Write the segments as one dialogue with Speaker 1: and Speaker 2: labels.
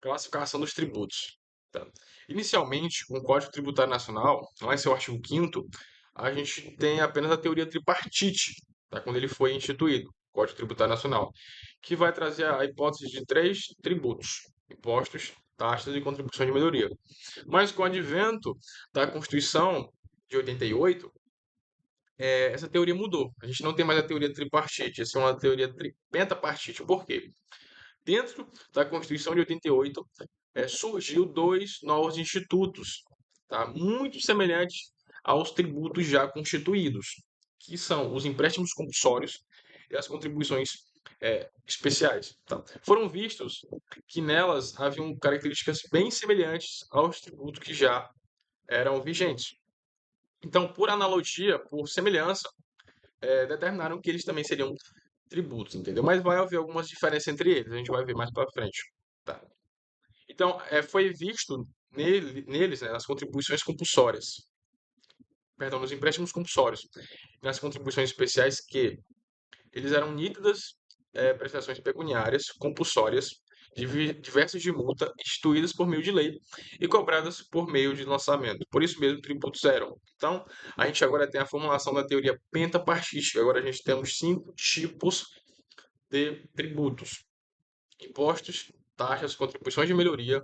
Speaker 1: Classificação dos tributos. Tá. Inicialmente, com o Código Tributário Nacional, lá em seu artigo 5º, a gente tem apenas a teoria tripartite, tá? Quando ele foi instituído, Código Tributário Nacional, que vai trazer a hipótese de três tributos: impostos, taxas e contribuições de melhoria. Mas com o advento da Constituição de 88, essa teoria mudou. A gente não tem mais a teoria tripartite, essa é uma teoria pentapartite. Por quê? Dentro da Constituição de 88, surgiu dois novos institutos, tá? Muito semelhantes aos tributos já constituídos, que são os empréstimos compulsórios e as contribuições especiais. Tá? Foram vistos que nelas haviam características bem semelhantes aos tributos que já eram vigentes. Então, por analogia, por semelhança, determinaram que eles também seriam tributos, entendeu? Mas vai haver algumas diferenças entre eles, a gente vai ver mais para frente. Tá? Então, foi visto neles, né, nas contribuições compulsórias, perdão, nos empréstimos compulsórios, nas contribuições especiais, que eles eram nítidas prestações pecuniárias compulsórias diversas de multa instituídas por meio de lei e cobradas por meio de lançamento. Por isso mesmo, tributos eram. Então, a gente agora tem a formulação da teoria pentapartística. Agora a gente temos 5 tipos de tributos: impostos, taxas, contribuições de melhoria,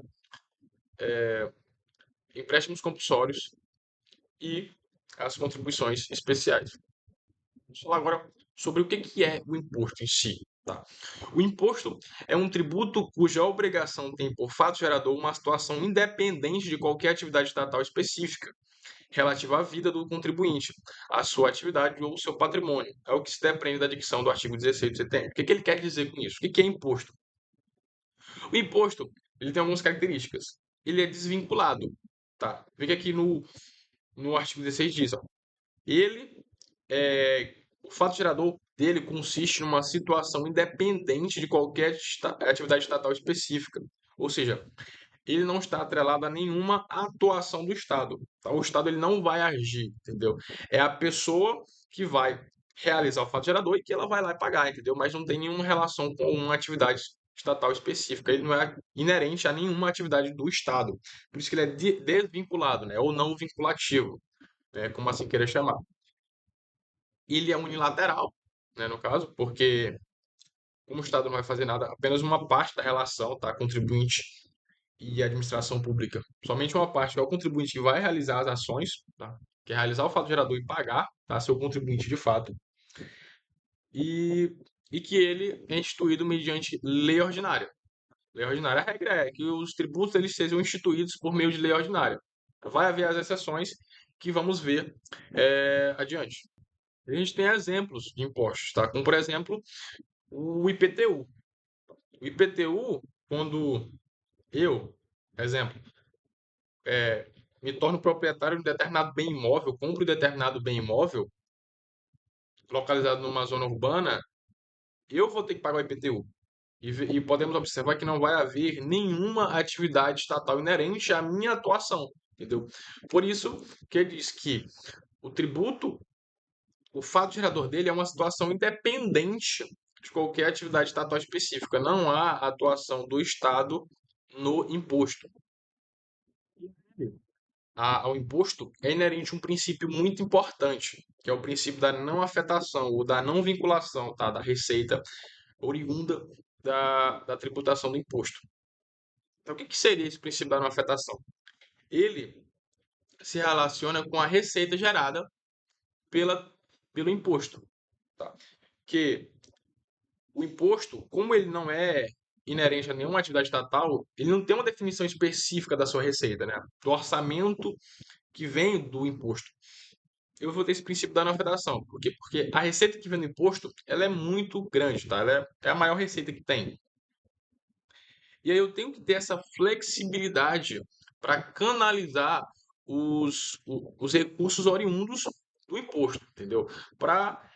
Speaker 1: empréstimos compulsórios e as contribuições especiais. Vamos falar agora sobre o que é o imposto em si. Tá? O imposto é um tributo cuja obrigação tem por fato gerador uma situação independente de qualquer atividade estatal específica relativa à vida do contribuinte, à sua atividade ou seu patrimônio. É o que se depreende da dicção do artigo 16 do CTN. O que ele quer dizer com isso? O que é imposto? O imposto ele tem algumas características. Ele é desvinculado. Tá? Veja aqui no artigo 16 diz, ó, ele o fato gerador dele consiste numa situação independente de qualquer atividade estatal específica. Ou seja, ele não está atrelado a nenhuma atuação do Estado. Tá? O Estado ele não vai agir, entendeu? É a pessoa que vai realizar o fato gerador e que ela vai lá e pagar, entendeu? Mas não tem nenhuma relação com uma atividade estatal específica. Ele não é inerente a nenhuma atividade do Estado. Por isso que ele é desvinculado, né? Ou não vinculativo, né? Como assim querer chamar. Ele é unilateral, né, no caso, porque como o Estado não vai fazer nada, apenas uma parte da relação, tá? Contribuinte e administração pública. Somente uma parte, que é o contribuinte que vai realizar as ações, tá? Que é realizar o fato gerador e pagar, tá? Seu contribuinte de fato. E, e que ele é instituído mediante lei ordinária. Lei ordinária, a regra é que os tributos eles sejam instituídos por meio de lei ordinária. Vai haver as exceções que vamos ver adiante. A gente tem exemplos de impostos, tá? Como, por exemplo, o IPTU. O IPTU, quando eu, exemplo, me torno proprietário de um determinado bem imóvel, compro um determinado bem imóvel localizado numa zona urbana, eu vou ter que pagar o IPTU. E podemos observar que não vai haver nenhuma atividade estatal inerente à minha atuação, entendeu? Por isso que ele diz que o tributo, o fato gerador dele é uma situação independente de qualquer atividade estatal específica. Não há atuação do Estado no imposto. Ao imposto é inerente um princípio muito importante, que é o princípio da não afetação ou da não vinculação, tá, da receita oriunda da tributação do imposto. Então, o que seria esse princípio da não afetação? Ele se relaciona com a receita gerada pela, pelo imposto. Tá? Que o imposto, como ele não é inerente a nenhuma atividade estatal, ele não tem uma definição específica da sua receita, né? Do orçamento que vem do imposto. Eu vou ter esse princípio da não afetação. Por quê? Porque a receita que vem do imposto, ela é muito grande, tá? Ela é a maior receita que tem. E aí eu tenho que ter essa flexibilidade para canalizar os recursos oriundos do imposto, entendeu? Para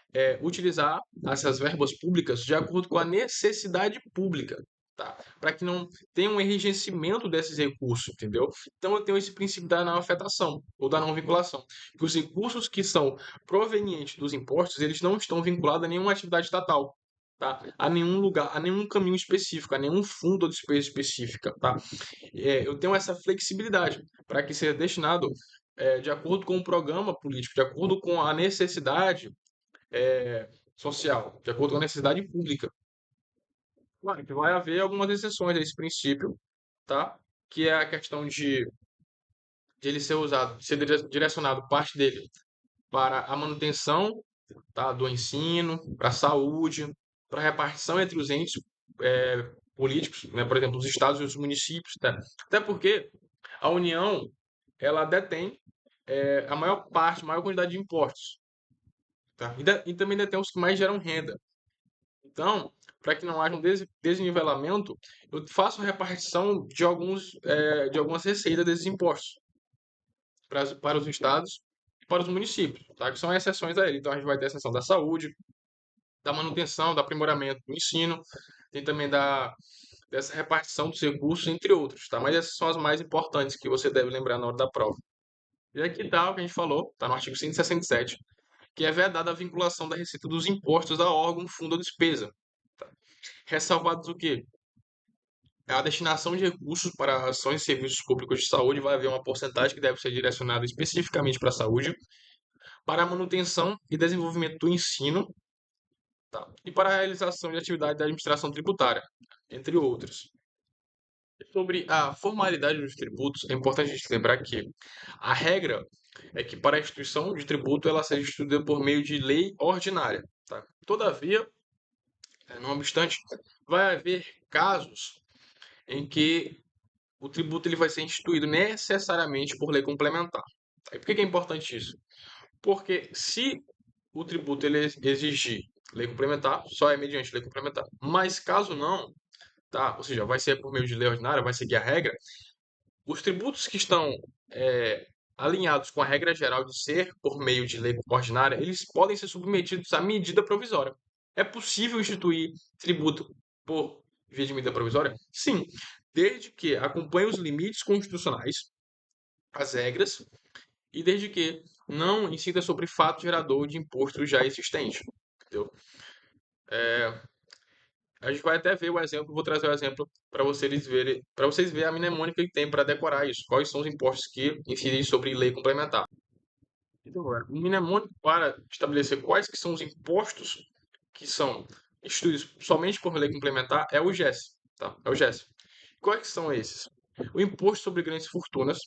Speaker 1: utilizar essas verbas públicas de acordo com a necessidade pública, tá? Para que não tenha um enrijecimento desses recursos, entendeu? Então eu tenho esse princípio da não afetação ou da não vinculação, que os recursos que são provenientes dos impostos, eles não estão vinculados a nenhuma atividade estatal. tá? A nenhum lugar, a nenhum caminho específico, a nenhum fundo ou despesa específica, tá? Eu tenho essa flexibilidade para que seja destinado de acordo com o programa político, de acordo com a necessidade social, de acordo com a necessidade pública. Claro que vai haver algumas exceções a esse princípio, tá? Que é a questão de ele ser usado, de ser direcionado parte dele para a manutenção, tá, do ensino, para a saúde, para a repartição entre os entes políticos, né, por exemplo, os estados e os municípios, tá? Até porque a União ela detém a maior parte, a maior quantidade de impostos, tá? E também detém os que mais geram renda. Então, para que não haja um desnivelamento, eu faço a repartição de algumas receitas desses impostos para os estados e para os municípios, tá? Que são exceções a ele. Então, a gente vai ter a seção da saúde, da manutenção, do aprimoramento do ensino, tem também dessa repartição dos recursos, entre outros, tá? Mas essas são as mais importantes que você deve lembrar na hora da prova. E aqui tá o que a gente falou, tá no artigo 167, que é vedada a vinculação da receita dos impostos a órgão, fundo ou despesa. Tá? Ressalvados o quê? A destinação de recursos para ações e serviços públicos de saúde vai haver uma porcentagem que deve ser direcionada especificamente para a saúde, para a manutenção e desenvolvimento do ensino, tá? E para a realização de atividade da administração tributária, entre outros. Sobre a formalidade dos tributos, é importante a gente lembrar que a regra é que para a instituição de tributo ela seja instituída por meio de lei ordinária, tá? Todavia, não obstante, vai haver casos em que o tributo ele vai ser instituído necessariamente por lei complementar. Tá? E por que é importante isso? Porque se o tributo ele exigir lei complementar, só é mediante lei complementar. Mas caso não, tá? Ou seja, vai ser por meio de lei ordinária, vai seguir a regra. Os tributos que estão alinhados com a regra geral de ser por meio de lei ordinária, eles podem ser submetidos à medida provisória. É possível instituir tributo por via de medida provisória? Sim, desde que acompanhe os limites constitucionais, as regras, e desde que não incida sobre fato gerador de imposto já existente. Entendeu? A gente vai até ver o exemplo, vou trazer o exemplo para vocês verem a mnemônica que tem para decorar isso. Quais são os impostos que incidem sobre lei complementar. Então, agora, o mnemônico para estabelecer quais que são os impostos que são instituídos somente por lei complementar é o GES, tá? É o GES. Quais que são esses? O imposto sobre grandes fortunas.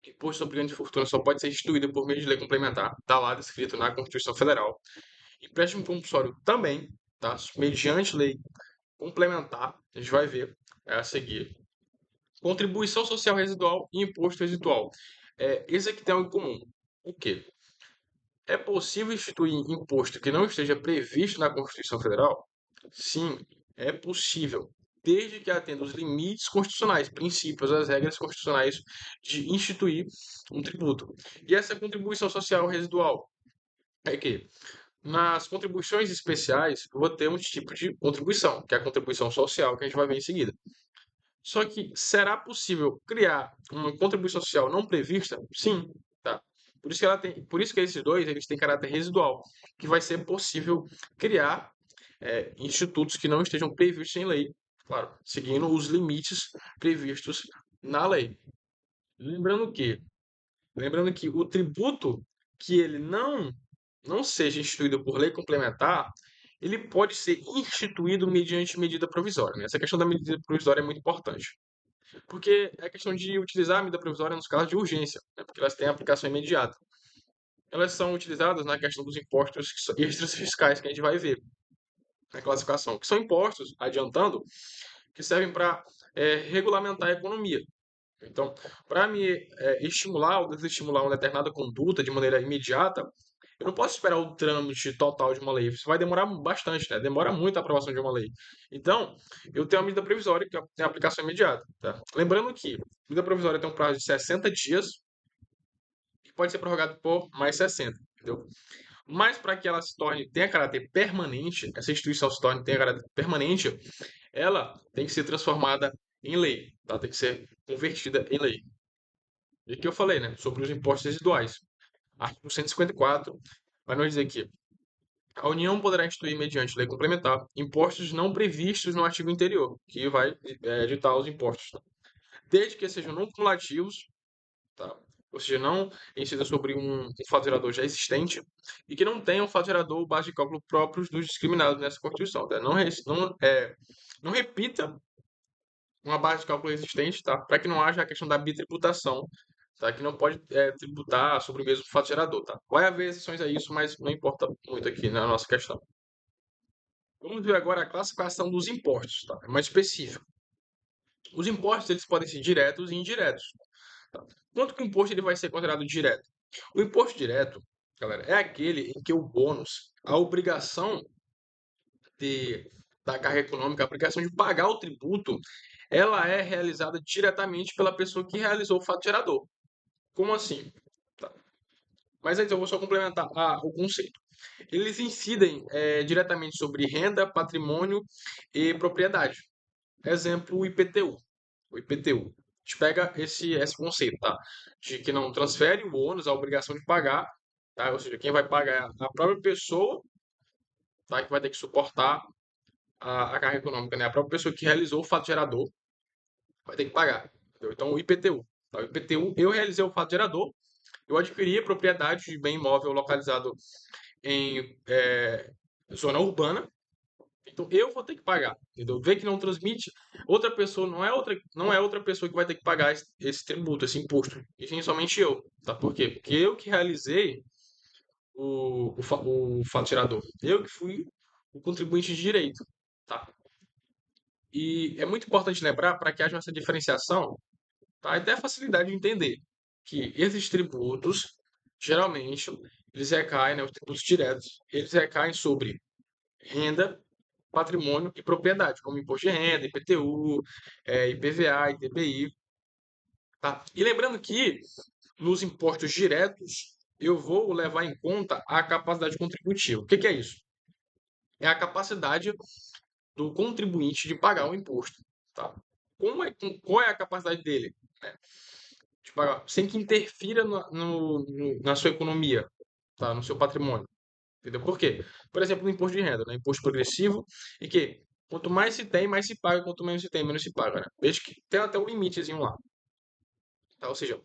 Speaker 1: O imposto sobre grandes fortunas só pode ser instituído por meio de lei complementar. Está lá descrito na Constituição Federal. Empréstimo compulsório também, tá? Mediante lei complementar, a gente vai ver a seguir. Contribuição social residual e imposto residual. Esse aqui tem algo em comum. O quê? É possível instituir imposto que não esteja previsto na Constituição Federal? Sim, é possível, desde que atenda os limites constitucionais, princípios, as regras constitucionais de instituir um tributo. E essa contribuição social residual é que nas contribuições especiais, eu vou ter um tipo de contribuição, que é a contribuição social, que a gente vai ver em seguida. Só que será possível criar uma contribuição social não prevista? Sim, tá. Por isso que esses dois eles têm caráter residual, que vai ser possível criar institutos que não estejam previstos em lei, claro, seguindo os limites previstos na lei. Lembrando que, lembrando que o tributo que ele não seja instituído por lei complementar, ele pode ser instituído mediante medida provisória, né? Essa questão da medida provisória é muito importante. Porque é questão de utilizar a medida provisória nos casos de urgência, né? Porque elas têm aplicação imediata. Elas são utilizadas na questão dos impostos extras fiscais que a gente vai ver na classificação, que são impostos, adiantando, que servem para regulamentar a economia. Então, para me estimular ou desestimular uma determinada conduta de maneira imediata, eu não posso esperar o trâmite total de uma lei. Isso vai demorar bastante, né? Demora muito a aprovação de uma lei. Então, eu tenho a medida provisória, que tem aplicação imediata. Tá? Lembrando que a medida provisória tem um prazo de 60 dias e pode ser prorrogado por mais 60, entendeu? Mas para que ela tenha caráter permanente, essa instituição tenha caráter permanente, ela tem que ser transformada em lei, tá? Tem que ser convertida em lei. E o que eu falei, né? Sobre os impostos residuais. Artigo 154 vai nos dizer que A União poderá instituir, mediante lei complementar, impostos não previstos no artigo anterior, que vai ditar os impostos, tá? Desde que sejam não cumulativos, tá? Ou seja, não incida sobre um fato gerador já existente e que não tenham fato gerador base de cálculo próprios dos discriminados nessa Constituição, tá? Não repita uma base de cálculo existente, tá? Para que não haja a questão da bitributação, tá? Que não pode tributar sobre o mesmo fato gerador, tá? Vai haver exceções a isso, mas não importa muito aqui na nossa questão. Vamos ver agora a classificação dos impostos, tá? É mais específico. Os impostos eles podem ser diretos e indiretos. Tá? Quanto que o imposto ele vai ser considerado direto? O imposto direto, galera, é aquele em que o bônus, a obrigação de, da carga econômica, a obrigação de pagar o tributo, ela é realizada diretamente pela pessoa que realizou o fato gerador. Como assim? Tá. Mas então eu vou só complementar o conceito. Eles incidem diretamente sobre renda, patrimônio e propriedade. Exemplo, o IPTU. O IPTU. A gente pega esse conceito, tá? De que não transfere o ônus, a obrigação de pagar, tá? Ou seja, quem vai pagar é a própria pessoa, tá? Que vai ter que suportar a carga econômica, né? A própria pessoa que realizou o fato gerador vai ter que pagar. Entendeu? Então, o IPTU. Tá? O IPTU, eu realizei o fato gerador, eu adquiri a propriedade de bem imóvel localizado em zona urbana, então eu vou ter que pagar, entendeu? Vê que não transmite, outra pessoa não é outra pessoa que vai ter que pagar esse tributo, esse imposto, e sim somente eu, tá? Por quê? Porque eu que realizei o fato gerador, eu que fui o contribuinte de direito, tá? E é muito importante lembrar para que haja essa diferenciação, tá? E até a facilidade de entender que esses tributos, geralmente, eles recaem, né, os tributos diretos, eles recaem sobre renda, patrimônio e propriedade, como imposto de renda, IPTU, IPVA, ITBI, tá? E lembrando que nos impostos diretos eu vou levar em conta a capacidade contributiva. O que que é isso? É a capacidade do contribuinte de pagar o imposto, tá? Qual é a capacidade dele, né, de pagar, sem que interfira na sua economia, tá? No seu patrimônio. Entendeu? Por quê? Por exemplo, no imposto de renda, né? Imposto progressivo, e que quanto mais se tem, mais se paga, quanto menos se tem, menos se paga, né? Desde que tem até um limitezinho lá. Tá? Ou seja,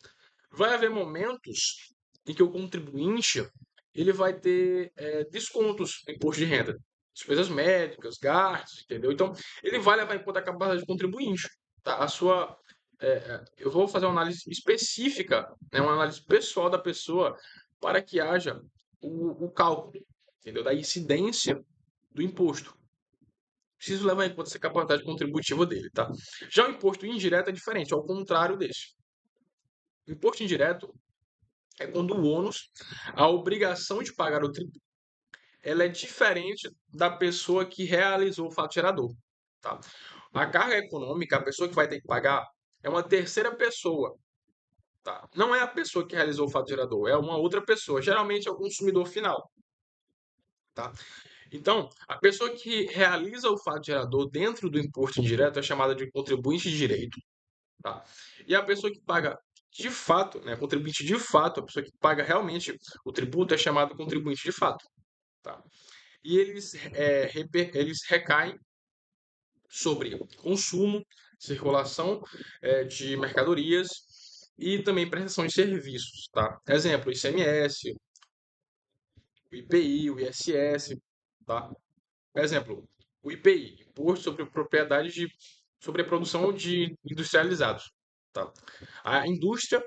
Speaker 1: vai haver momentos em que o contribuinte ele vai ter descontos no imposto de renda. Despesas médicas, gastos, entendeu? Então, ele vai levar em conta a capacidade do contribuinte. Tá? Eu vou fazer uma análise específica, né? Uma análise pessoal da pessoa para que haja o cálculo, entendeu? Da incidência do imposto. Preciso levar em conta essa capacidade contributiva dele, tá? Já o imposto indireto é diferente, ao contrário desse. O imposto indireto é quando o ônus, a obrigação de pagar o tributo, ela é diferente da pessoa que realizou o fato gerador, tá? A carga econômica, a pessoa que vai ter que pagar, é uma terceira pessoa, tá? Não é a pessoa que realizou o fato gerador, é uma outra pessoa, geralmente é o consumidor final, tá? Então, a pessoa que realiza o fato gerador dentro do imposto indireto é chamada de contribuinte de direito, tá? E a pessoa que paga de fato, né, contribuinte de fato, a pessoa que paga realmente o tributo é chamada contribuinte de fato, tá? E eles recaem sobre consumo, circulação de mercadorias e também prestação de serviços, tá? Exemplo, ICMS, o IPI, o ISS, tá? Exemplo, o IPI, Imposto sobre Propriedade sobre a Produção de Industrializados. Tá? A indústria,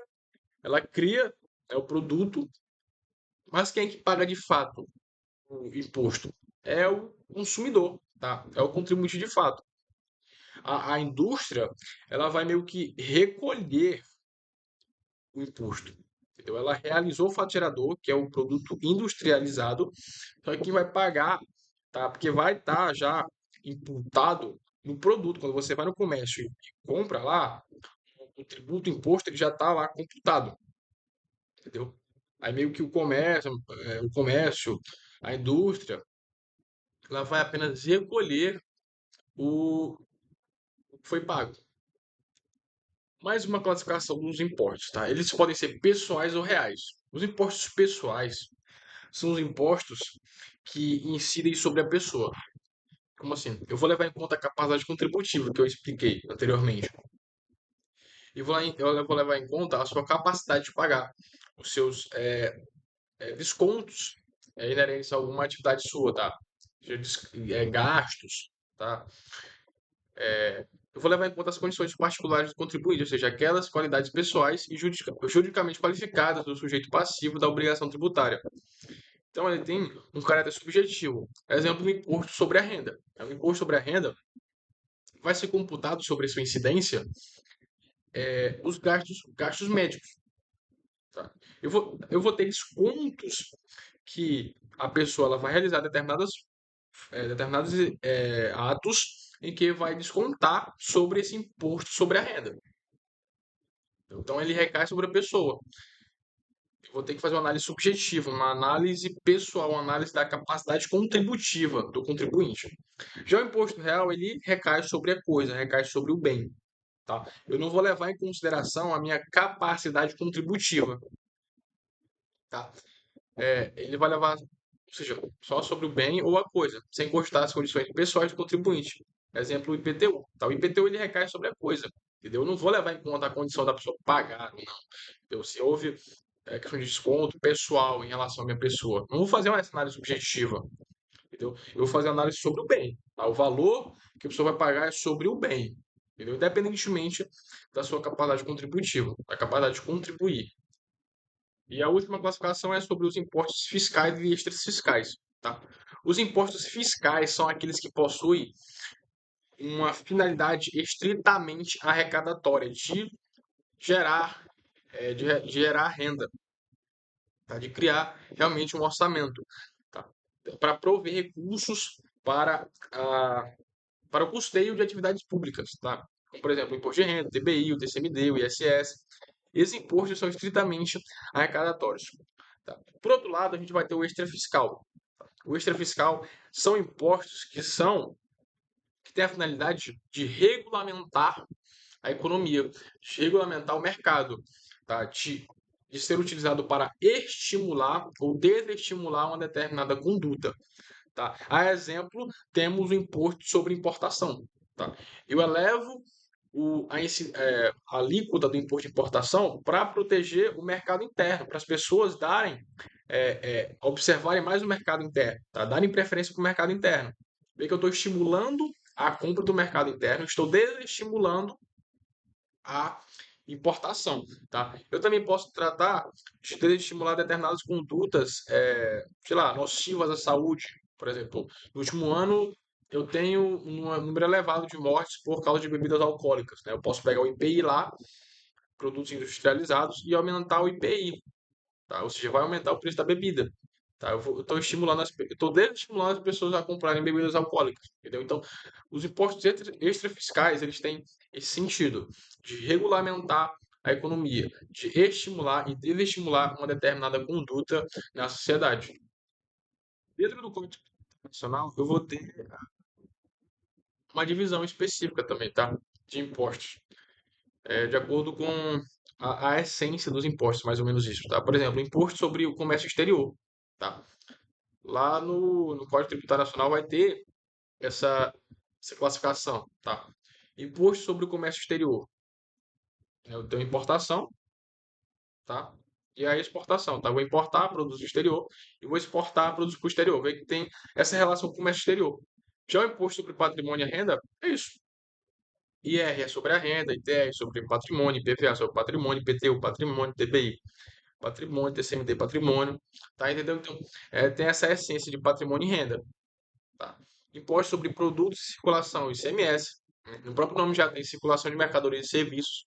Speaker 1: ela cria, o produto, mas quem é que paga de fato o imposto? É o consumidor, tá? É o contribuinte de fato. A indústria, ela vai meio que recolher o imposto. Entendeu? Ela realizou o fato gerador, que é o produto industrializado, só que quem vai pagar, tá? Porque vai estar já imputado no produto. Quando você vai no comércio e compra lá, o tributo, o imposto, ele já está lá computado, entendeu? Aí meio que o comércio, a indústria, ela vai apenas recolher o que foi pago. Mais uma classificação dos impostos, tá? Eles podem ser pessoais ou reais. Os impostos pessoais são os impostos que incidem sobre a pessoa. Como assim? Eu vou levar em conta a capacidade contributiva que eu expliquei anteriormente. E eu vou levar em conta a sua capacidade de pagar os seus descontos inerentes a alguma atividade sua, tá? Gastos, tá? Eu vou levar em conta as condições particulares do contribuinte, ou seja, aquelas qualidades pessoais e juridicamente qualificadas do sujeito passivo da obrigação tributária. Então, ele tem um caráter subjetivo. Exemplo, o imposto sobre a renda. O imposto sobre a renda vai ser computado sobre a sua incidência os gastos médicos. Tá? Eu vou ter descontos que a pessoa ela vai realizar determinados atos em que vai descontar sobre esse imposto sobre a renda. Então, ele recai sobre a pessoa. Eu vou ter que fazer uma análise subjetiva, uma análise pessoal, uma análise da capacidade contributiva do contribuinte. Já o imposto real, ele recai sobre a coisa, recai sobre o bem. Tá? Eu não vou levar em consideração a minha capacidade contributiva. Tá? Ele vai levar, ou seja, só sobre o bem ou a coisa, sem constar as condições pessoais do contribuinte. Exemplo, o IPTU. Tá? O IPTU ele recai sobre a coisa. Entendeu? Eu não vou levar em conta a condição da pessoa pagar, não. Entendeu? Se houve questão de desconto pessoal em relação à minha pessoa, não vou fazer uma análise subjetiva. Entendeu? Eu vou fazer análise sobre o bem. Tá? O valor que a pessoa vai pagar é sobre o bem. Entendeu? Independentemente da sua capacidade contributiva, da capacidade de contribuir. E a última classificação é sobre os impostos fiscais e extras fiscais. Tá? Os impostos fiscais são aqueles que possuem uma finalidade estritamente arrecadatória, gerar, de gerar renda, tá? De criar realmente um orçamento, tá? Para prover recursos para o custeio de atividades públicas. Tá? Como, por exemplo, o imposto de renda, o TBI, o TCMD, o ISS. Esses impostos são estritamente arrecadatórios. Tá? Por outro lado, a gente vai ter o extrafiscal. O extrafiscal são impostos que têm a finalidade de regulamentar a economia, de regulamentar o mercado, tá? De ser utilizado para estimular ou desestimular uma determinada conduta. Tá? A exemplo, temos o imposto sobre importação. Tá? Eu elevo a alíquota do imposto de importação para proteger o mercado interno, para as pessoas observarem mais o mercado interno, tá? Darem preferência para o mercado interno. Vê que eu estou estimulando a compra do mercado interno, estou desestimulando a importação, tá? Eu também posso tratar de desestimular determinadas condutas, sei lá, nocivas à saúde. Por exemplo, no último ano eu tenho um número elevado de mortes por causa de bebidas alcoólicas, né? Eu posso pegar o IPI lá, produtos industrializados, e aumentar o IPI, tá? Ou seja, vai aumentar o preço da bebida. Tá? Eu estou estimulando eu estou desestimulando as pessoas a comprarem bebidas alcoólicas, entendeu? Então, os impostos extrafiscais, eles têm esse sentido de regulamentar a economia, de estimular e desestimular uma determinada conduta na sociedade. Dentro do Código Nacional, eu vou ter uma divisão específica também, tá? De impostos, de acordo com a essência dos impostos, mais ou menos isso, tá? Por exemplo, imposto sobre o comércio exterior, tá? Lá no Código Tributário Nacional vai ter essa classificação, tá? Imposto sobre o comércio exterior. Eu tenho importação, tá? E a exportação, tá? Eu vou importar produtos do exterior e vou exportar produtos para o exterior. Vê que tem essa relação com o comércio exterior. Já o imposto sobre patrimônio e renda, é isso. IR é sobre a renda, ITR é sobre patrimônio, IPVA sobre patrimônio, IPTU patrimônio, TBI patrimônio, TCMD patrimônio, tá? Entendeu? Então, tem essa essência de patrimônio e renda. Tá? Imposto sobre produtos e circulação, ICMS. No próprio nome já tem circulação de mercadorias e serviços.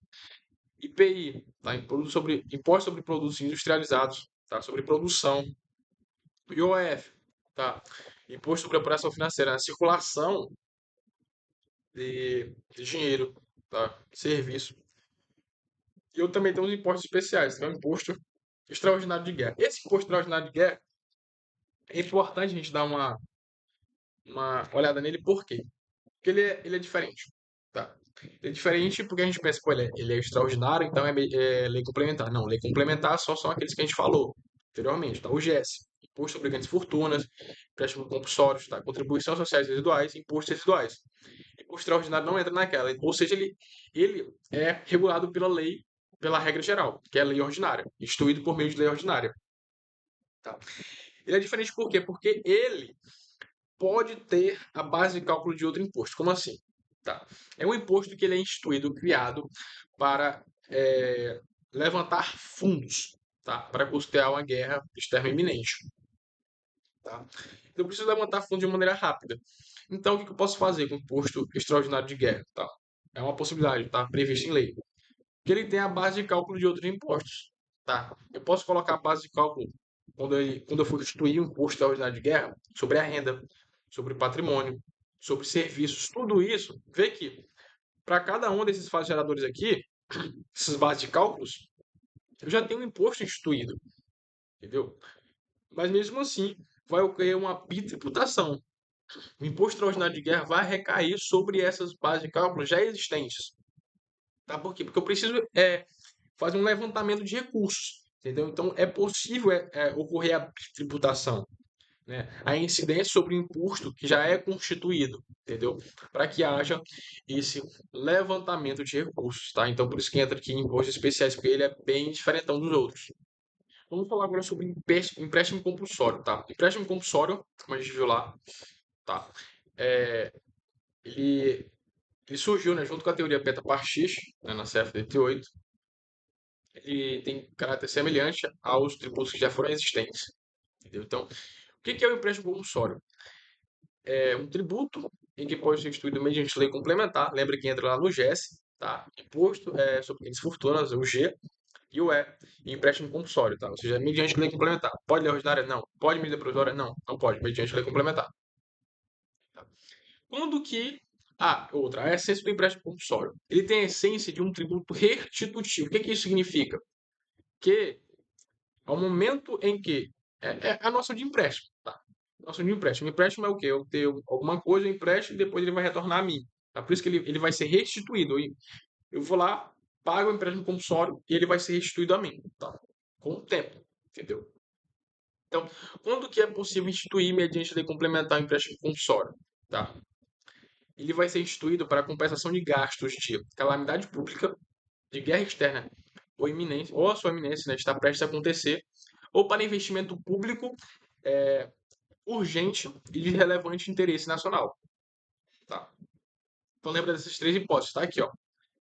Speaker 1: IPI, tá? Imposto sobre produtos industrializados, tá? Sobre produção. IOF, tá? Imposto sobre operação financeira, na circulação de dinheiro, tá? Serviço. E eu também tenho os impostos especiais, que é o imposto extraordinário de guerra. Esse imposto extraordinário de guerra é importante a gente dar uma olhada nele, por quê? Porque ele é diferente. Tá? Ele é diferente porque a gente pensa, pô, ele é extraordinário, então é lei complementar. Não, lei complementar só são aqueles que a gente falou anteriormente, tá? O GS. imposto sobre grandes fortunas, empréstimo compulsórios, tá? Contribuições sociais residuais, impostos residuais. Imposto extraordinário não entra naquela, ou seja, ele é regulado pela lei, pela regra geral, que é a lei ordinária, instituído por meio de lei ordinária. Tá? Ele é diferente por quê? Porque ele pode ter a base de cálculo de outro imposto. Como assim? Tá. É um imposto que ele é instituído, criado para levantar fundos, tá? Para custear uma guerra externa iminente. Tá? Eu preciso levantar fundos de maneira rápida. Então, o que eu posso fazer com o imposto extraordinário de guerra? Tá? É uma possibilidade, tá? Prevista em lei. Que ele tem a base de cálculo de outros impostos. Tá? Eu posso colocar a base de cálculo quando eu for instituir um imposto extraordinário de guerra sobre a renda, sobre o patrimônio, sobre serviços, tudo isso. Vê que para cada um desses fatos geradores aqui, essas bases de cálculos, eu já tenho um imposto instituído, entendeu? Mas mesmo assim, vai ocorrer uma bitributação. O imposto extraordinário de guerra vai recair sobre essas bases de cálculo já existentes. Tá? Por quê? Porque eu preciso fazer um levantamento de recursos, entendeu? Então, é possível ocorrer a tributação, né? A incidência sobre o imposto que já é constituído, entendeu? Para que haja esse levantamento de recursos, tá? Então, por isso que entra aqui em impostos especiais, porque ele é bem diferentão dos outros. Vamos falar agora sobre empréstimo compulsório, tá? Empréstimo compulsório, como a gente viu lá, tá? É, ele, ele surgiu, né, junto com a teoria Beta-Partis, né, na CFDT8. Ele tem caráter semelhante aos tributos que já foram existentes. Entendeu? Então, o que é o empréstimo compulsório? É um tributo em que pode ser instituído mediante lei complementar. Lembra que entra lá no GES, tá? Imposto sobre grandes fortunas, o G, e o E empréstimo compulsório, tá? Ou seja, mediante lei complementar. Pode lei ordinária? Não. Pode medida provisória? Não. Não pode, mediante lei complementar. Tá? Quando que outra, a essência do empréstimo compulsório. Ele tem a essência de um tributo restitutivo. O que isso significa? Que ao momento em que é a noção de empréstimo, tá? Noção de empréstimo. Empréstimo é o quê? Eu tenho alguma coisa, eu empresto e depois ele vai retornar a mim. Tá? Por isso que ele vai ser restituído. Eu vou lá, pago o empréstimo compulsório e ele vai ser restituído a mim, tá? Com o tempo, entendeu? Então, quando que é possível instituir mediante lei complementar o empréstimo compulsório? Tá? Ele vai ser instituído para compensação de gastos de calamidade pública, de guerra externa ou iminente, ou a sua iminência, né, está prestes a acontecer, ou para investimento público urgente e de relevante interesse nacional. Tá? Então lembra dessas três hipóteses, tá? Aqui, ó.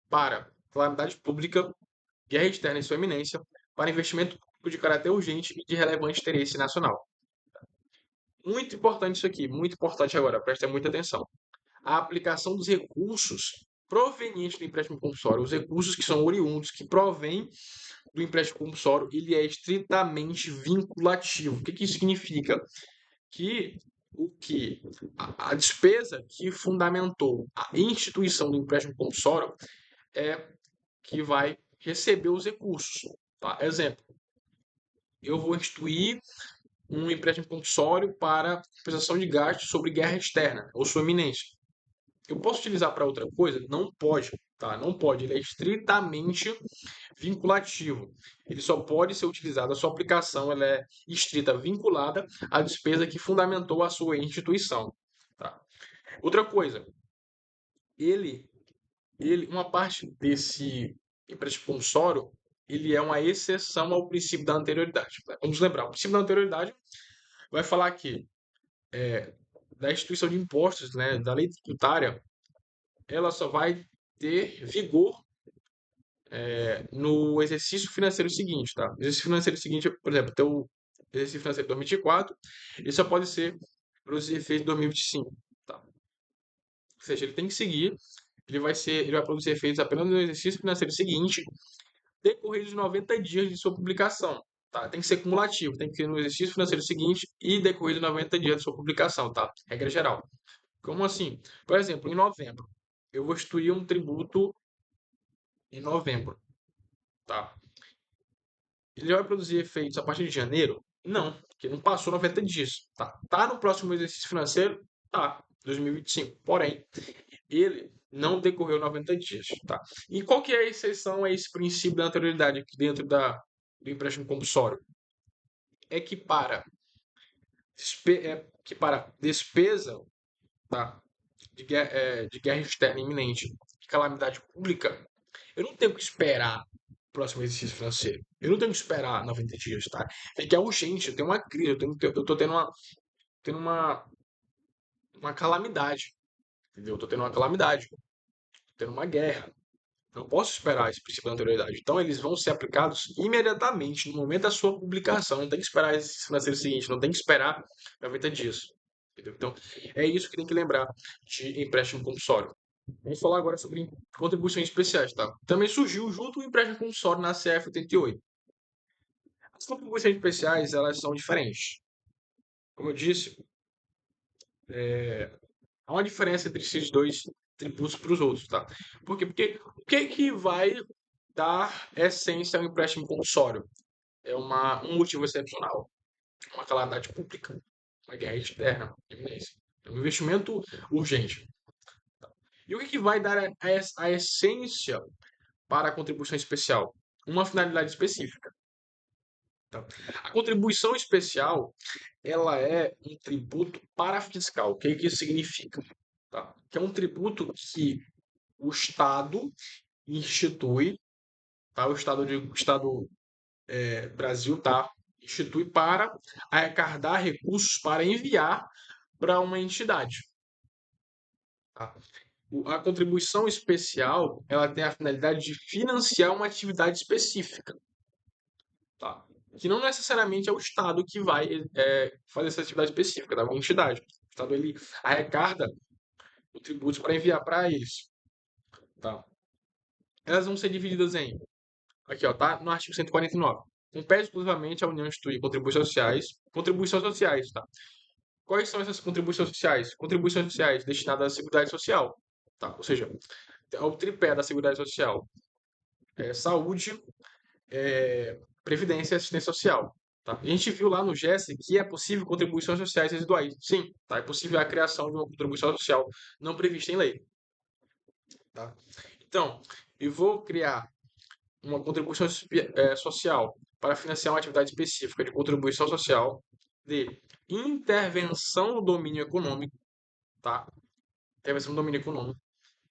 Speaker 1: Para calamidade pública, guerra externa e sua iminência, para investimento público de caráter urgente e de relevante interesse nacional. Muito importante isso aqui, muito importante agora, presta muita atenção. A aplicação dos recursos provenientes do empréstimo compulsório, os recursos que são oriundos, que provêm do empréstimo compulsório, ele é estritamente vinculativo. O que isso significa? Que a despesa que fundamentou a instituição do empréstimo compulsório é que vai receber os recursos. Tá? Exemplo, eu vou instituir um empréstimo compulsório para compensação de gastos sobre guerra externa ou sua iminência. Eu posso utilizar para outra coisa? Não pode, tá? Não pode. Ele é estritamente vinculativo. Ele só pode ser utilizado, a sua aplicação ela é estrita, vinculada à despesa que fundamentou a sua instituição. Tá? Outra coisa, ele, uma parte desse empréstimo compulsório, ele é uma exceção ao princípio da anterioridade. Tá? Vamos lembrar, o princípio da anterioridade vai falar que da instituição de impostos, né, da lei tributária, ela só vai ter vigor no exercício financeiro seguinte, tá? O exercício financeiro seguinte, por exemplo, teu exercício financeiro de 2024, ele só pode ser para os efeitos de 2025, tá? Ou seja, ele tem que seguir, ele vai produzir efeitos apenas no exercício financeiro seguinte, decorridos de 90 dias de sua publicação, tá? Tem que ser cumulativo, tem que ser no exercício financeiro seguinte e decorrido de 90 dias de sua publicação, tá? Regra geral. Como assim? Por exemplo, em novembro, eu vou instituir um tributo em novembro, tá? Ele vai produzir efeitos a partir de janeiro? Não, porque não passou 90 dias. Tá no próximo exercício financeiro? Tá, 2025. Porém, ele não decorreu 90 dias. Tá? E qual que é a exceção a esse princípio da anterioridade aqui dentro do empréstimo compulsório? É que para que para despesa, tá, de guerra externa iminente, de calamidade pública, eu não tenho que esperar o próximo exercício financeiro. Eu não tenho que esperar 90 dias, tá? É que é urgente, eu tenho uma crise, eu tô tendo uma calamidade, entendeu? Eu tô tendo uma calamidade, tô tendo uma guerra. Não posso esperar esse princípio da anterioridade. Então, eles vão ser aplicados imediatamente, no momento da sua publicação. Não tem que esperar esse financeiro seguinte, não tem que esperar 90 dias. Entendeu? Então, é isso que tem que lembrar de empréstimo compulsório. Vamos falar agora sobre contribuições especiais, tá? Também surgiu junto o empréstimo compulsório na CF 88. As contribuições especiais, elas são diferentes. Como eu disse, há uma diferença entre esses dois tributos para os outros, tá? Por quê? Porque o que que vai dar essência ao empréstimo compulsório? É um motivo excepcional, uma calamidade pública, uma guerra externa, iminência. É um investimento urgente. E o que que vai dar a essência para a contribuição especial? Uma finalidade específica. Tá? A contribuição especial, ela é um tributo parafiscal. O que que isso significa? Tá? Que é um tributo que o Estado institui, tá? O Estado Brasil, tá? Institui para arrecadar recursos para enviar para uma entidade. Tá? A contribuição especial, ela tem a finalidade de financiar uma atividade específica, tá? Que não necessariamente é o Estado que vai fazer essa atividade específica, tá? Uma entidade. O Estado ele arrecada o tributo para enviar para eles, tá? Elas vão ser divididas em, aqui ó, tá? No artigo 149. Compete exclusivamente à União instituir contribuições sociais, tá? Quais são essas contribuições sociais? Contribuições sociais destinadas à Seguridade Social, tá? Ou seja, é o tripé da Seguridade Social: saúde, previdência e assistência social. Tá? A gente viu lá no GES que é possível contribuições sociais residuais. Sim, tá? É possível a criação de uma contribuição social não prevista em lei. Tá? Então, eu vou criar uma contribuição social para financiar uma atividade específica de contribuição social de intervenção no domínio econômico, tá? Intervenção no domínio econômico,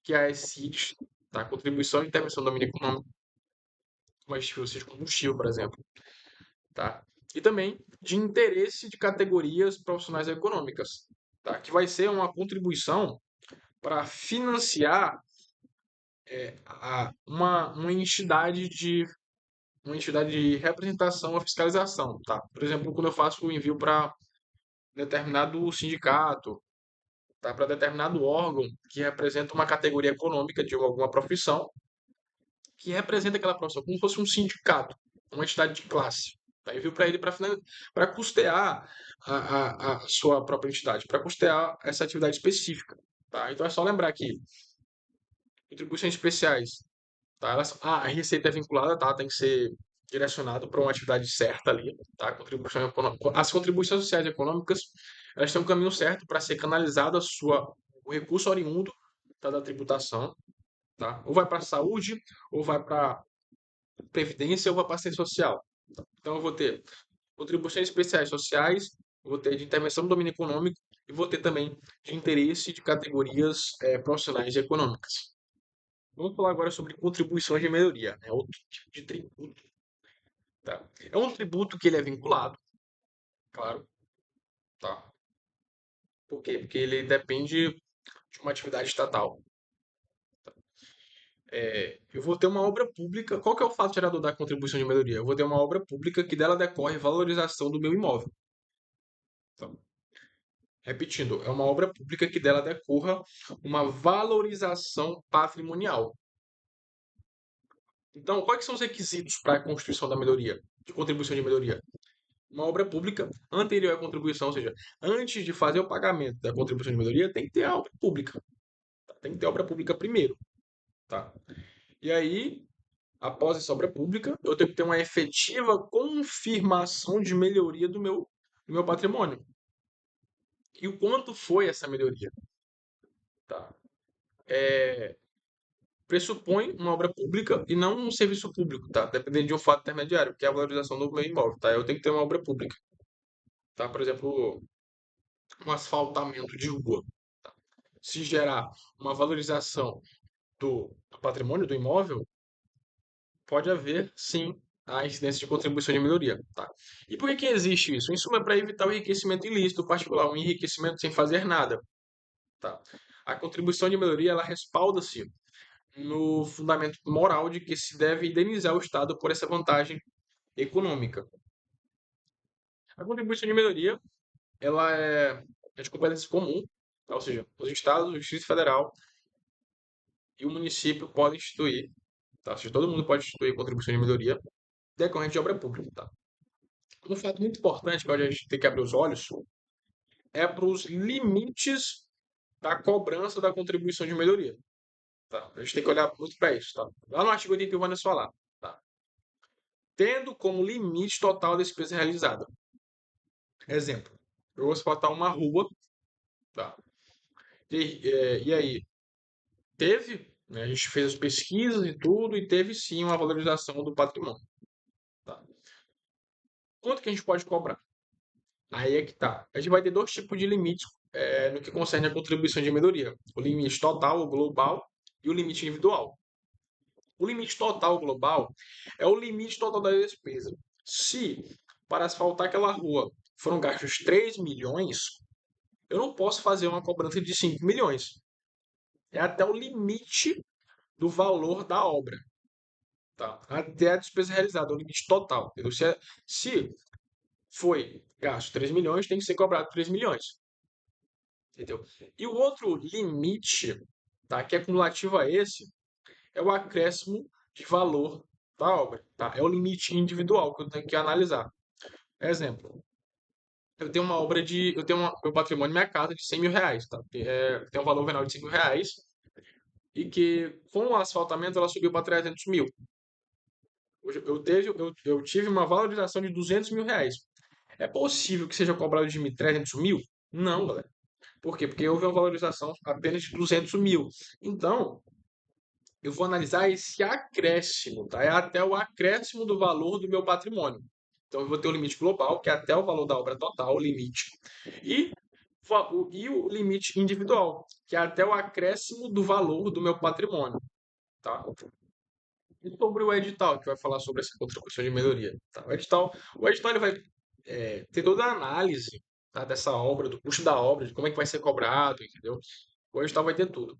Speaker 1: que é as CIDs, tá? Contribuição e intervenção no domínio econômico, como as despesas de combustível, por exemplo, tá? E também de interesse de categorias profissionais econômicas, tá? Que vai ser uma contribuição para financiar uma entidade de representação ou fiscalização, tá? Por exemplo, quando eu faço o envio para determinado sindicato, tá? Para determinado órgão que representa uma categoria econômica de alguma profissão, que representa aquela profissão, como se fosse um sindicato, uma entidade de classe. Tá? Envio para ele para custear a sua própria entidade, para custear essa atividade específica. Tá? Então é só lembrar que contribuições especiais, tá? A receita é vinculada, tá? Tem que ser direcionado para uma atividade certa ali, tá? Contribuição econômica. As contribuições sociais e econômicas, elas têm um caminho certo para ser canalizado o recurso oriundo, tá? Da tributação, tá? Ou vai para a saúde, ou vai para previdência, ou vai para assistência social. Então eu vou ter contribuições especiais sociais, vou ter de intervenção no domínio econômico e vou ter também de interesse de categorias profissionais e econômicas. Vamos falar agora sobre contribuições de melhoria, né? Outro tipo de tributo. Tá? É um tributo que ele é vinculado, claro, tá? Por quê? Porque ele depende de uma atividade estatal. Eu vou ter uma obra pública. Qual que é o fato gerador da contribuição de melhoria? Eu vou ter uma obra pública que dela decorre valorização do meu imóvel. Tá? Repetindo, é uma obra pública que dela decorra uma valorização patrimonial. Então, quais são os requisitos para a constituição da melhoria, de contribuição de melhoria? Uma obra pública anterior à contribuição, ou seja, antes de fazer o pagamento da contribuição de melhoria, tem que ter a obra pública. Tá? Tem que ter a obra pública primeiro. Tá? E aí, após essa obra pública, eu tenho que ter uma efetiva confirmação de melhoria do meu patrimônio. E o quanto foi essa melhoria? Tá? Pressupõe uma obra pública e não um serviço público, tá? Dependendo de um fato intermediário, que é a valorização do meu imóvel, tá? Eu tenho que ter uma obra pública, tá? Por exemplo, um asfaltamento de rua, se gerar uma valorização do patrimônio do imóvel, pode haver, sim, a incidência de contribuição de melhoria, tá? E por que que existe isso? Isso é para evitar o enriquecimento ilícito particular, um enriquecimento sem fazer nada, tá? A contribuição de melhoria, ela respalda-se no fundamento moral de que se deve indenizar o Estado por essa vantagem econômica. A contribuição de melhoria, ela é de competência comum, tá? Ou seja, os estados, o Distrito Federal e o município podem instituir, tá? Ou seja, todo mundo pode instituir contribuição de melhoria decorrente de obra pública, tá? Um fato muito importante que a gente tem que abrir os olhos é para os limites da cobrança da contribuição de melhoria, tá? A gente tem que olhar muito para isso, tá? Lá no artigo 81 vai nos falar, tá? Tendo como limite total a despesa realizada. Exemplo, eu vou asfaltar uma rua, tá? E aí, teve, né, a gente fez as pesquisas e tudo, e teve sim uma valorização do patrimônio, tá? Quanto que a gente pode cobrar? Aí é que tá. A gente vai ter dois tipos de limites no que concerne a contribuição de melhoria: o limite total, o global, e o limite individual. O limite total global é o limite total da despesa. Se para asfaltar aquela rua foram gastos 3 milhões, eu não posso fazer uma cobrança de 5 milhões. É até o limite do valor da obra. Tá? Até a despesa realizada, o limite total. Se foi gasto 3 milhões, tem que ser cobrado 3 milhões. Entendeu? E o outro limite, tá, que é cumulativo a esse, é o acréscimo de valor da obra. Tá? É o limite individual que eu tenho que analisar. Exemplo, eu tenho uma obra de. Eu tenho meu patrimônio, minha casa, de 100 mil reais. Tá? Tem um valor venal de 5 mil reais e que com o asfaltamento ela subiu para 300 mil. Eu tive uma valorização de 200 mil reais. É possível que seja cobrado de mim 300 mil? Não, galera. Por quê? Porque houve uma valorização apenas de 200 mil. Então, eu vou analisar esse acréscimo, tá? É até o acréscimo do valor do meu patrimônio. Então, eu vou ter o limite global, que é até o valor da obra total, o limite. E, o limite individual, que é até o acréscimo do valor do meu patrimônio, tá? E sobre o edital, que vai falar sobre essa contribuição de melhoria. Tá? O edital ele vai ter toda a análise, tá, dessa obra, do custo da obra, de como é que vai ser cobrado, entendeu? O edital vai ter tudo.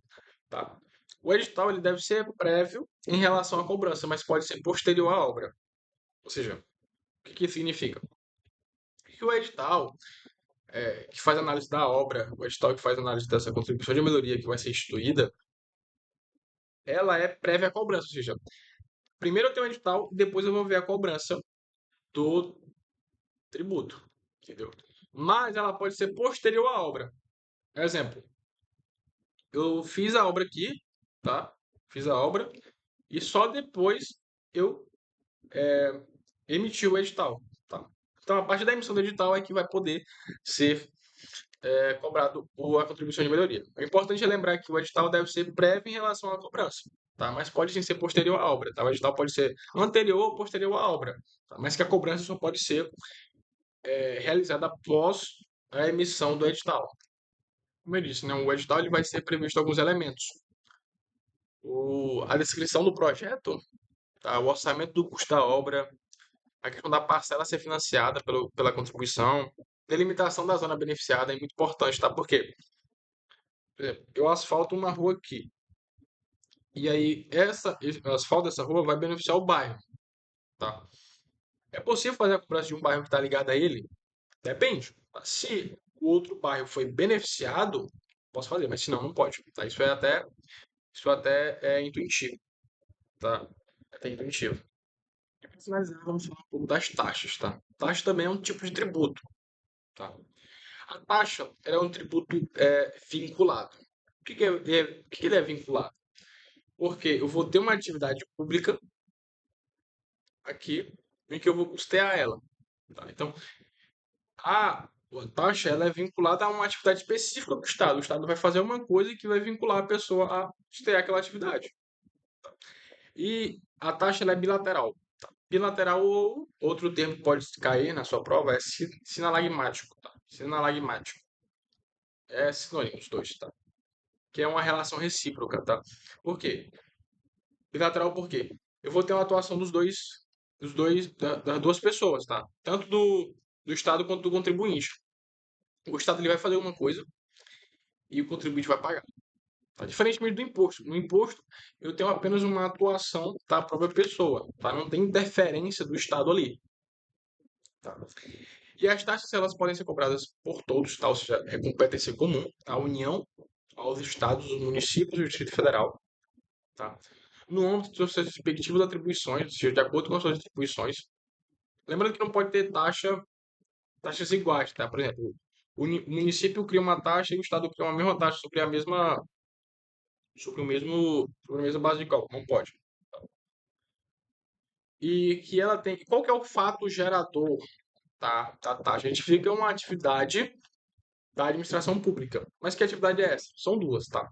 Speaker 1: Tá? O edital ele deve ser prévio em relação à cobrança, mas pode ser posterior à obra. Ou seja, o que que significa? Que o edital que faz análise da obra, o edital que faz análise dessa contribuição de melhoria que vai ser instituída, ela é prévia à cobrança. Ou seja, primeiro eu tenho o edital, depois eu vou ver a cobrança do tributo, entendeu? Mas ela pode ser posterior à obra. Exemplo, eu fiz a obra aqui, tá? Fiz a obra e só depois eu emitir o edital, tá? Então, a partir da emissão do edital é que vai poder ser cobrado a contribuição de melhoria. O importante é lembrar que o edital deve ser prévio em relação à cobrança, tá? Mas pode sim ser posterior à obra, tá? O edital pode ser anterior ou posterior à obra, tá? Mas que a cobrança só pode ser realizada após a emissão do edital. Como eu disse, né, o edital ele vai ser previsto alguns elementos. A descrição do projeto, tá? O orçamento do custo da obra, a questão da parcela ser financiada pela contribuição, delimitação da zona beneficiada é muito importante, tá? Porque, por exemplo, eu asfalto uma rua aqui, e aí o asfalto dessa rua vai beneficiar o bairro, tá? É possível fazer a cobrança de um bairro que está ligado a ele? Depende. Tá? Se o outro bairro foi beneficiado, posso fazer, mas se não, não pode, tá? Isso até é intuitivo, tá? É até intuitivo. E para finalizar, vamos falar um pouco das taxas, tá? Taxa também é um tipo de tributo, tá? A taxa ela é um tributo vinculado. O que ele é vinculado? Porque eu vou ter uma atividade pública aqui em que eu vou custear ela. Tá? Então, a taxa ela é vinculada a uma atividade específica do Estado. O Estado vai fazer uma coisa que vai vincular a pessoa a custear aquela atividade. E a taxa ela é bilateral. Bilateral ou outro termo que pode cair na sua prova é sinalagmático. Tá? Sinalagmático. é sinônimo os dois, tá? Que é uma relação recíproca, tá? Por quê? Bilateral por quê? Eu vou ter uma atuação das duas pessoas, tá? Tanto do Estado quanto do contribuinte. O Estado ele vai fazer uma coisa e o contribuinte vai pagar. Tá? Diferentemente do imposto. No imposto, eu tenho apenas uma atuação da própria pessoa, tá? Não tem interferência do Estado ali. Tá? E as taxas elas podem ser cobradas por todos, tá? Ou seja, é competência comum à União, aos estados, aos municípios e ao Distrito Federal. Tá? No âmbito das suas respectivas atribuições, ou seja, de acordo com as suas atribuições. Lembrando que não pode ter taxas iguais, tá? Por exemplo, o município cria uma taxa e o estado cria uma mesma taxa sobre a mesma base de cálculo. Não pode. E que ela tem. Qual que é o fato gerador, tá? Da taxa? A gente fica uma atividade da administração pública. Mas que atividade é essa? São duas, tá?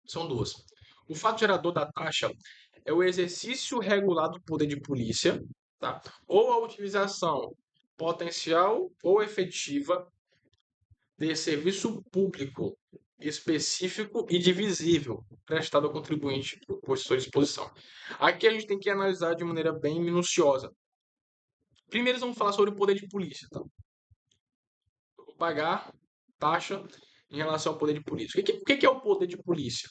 Speaker 1: São duas. O fato gerador da taxa é o exercício regular do poder de polícia, tá? Ou a utilização potencial ou efetiva de serviço público específico e divisível prestado ao contribuinte por sua disposição. Aqui a gente tem que analisar de maneira bem minuciosa. Primeiro vamos falar sobre o poder de polícia, tá? Eu vou pagar taxa em relação ao poder de polícia. O que é o poder de polícia?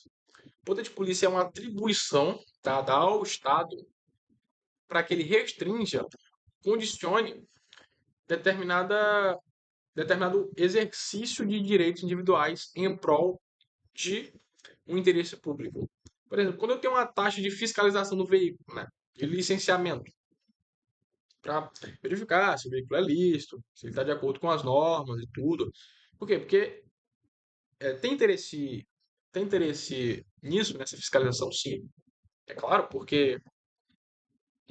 Speaker 1: O poder de polícia é uma atribuição dada ao Estado para que ele restrinja, condicione determinado exercício de direitos individuais em prol de um interesse público. Por exemplo, quando eu tenho uma taxa de fiscalização do veículo, né, de licenciamento, para verificar se o veículo é lícito, se ele está de acordo com as normas e tudo. Por quê? Porque tem interesse nisso, nessa fiscalização, sim. É claro, porque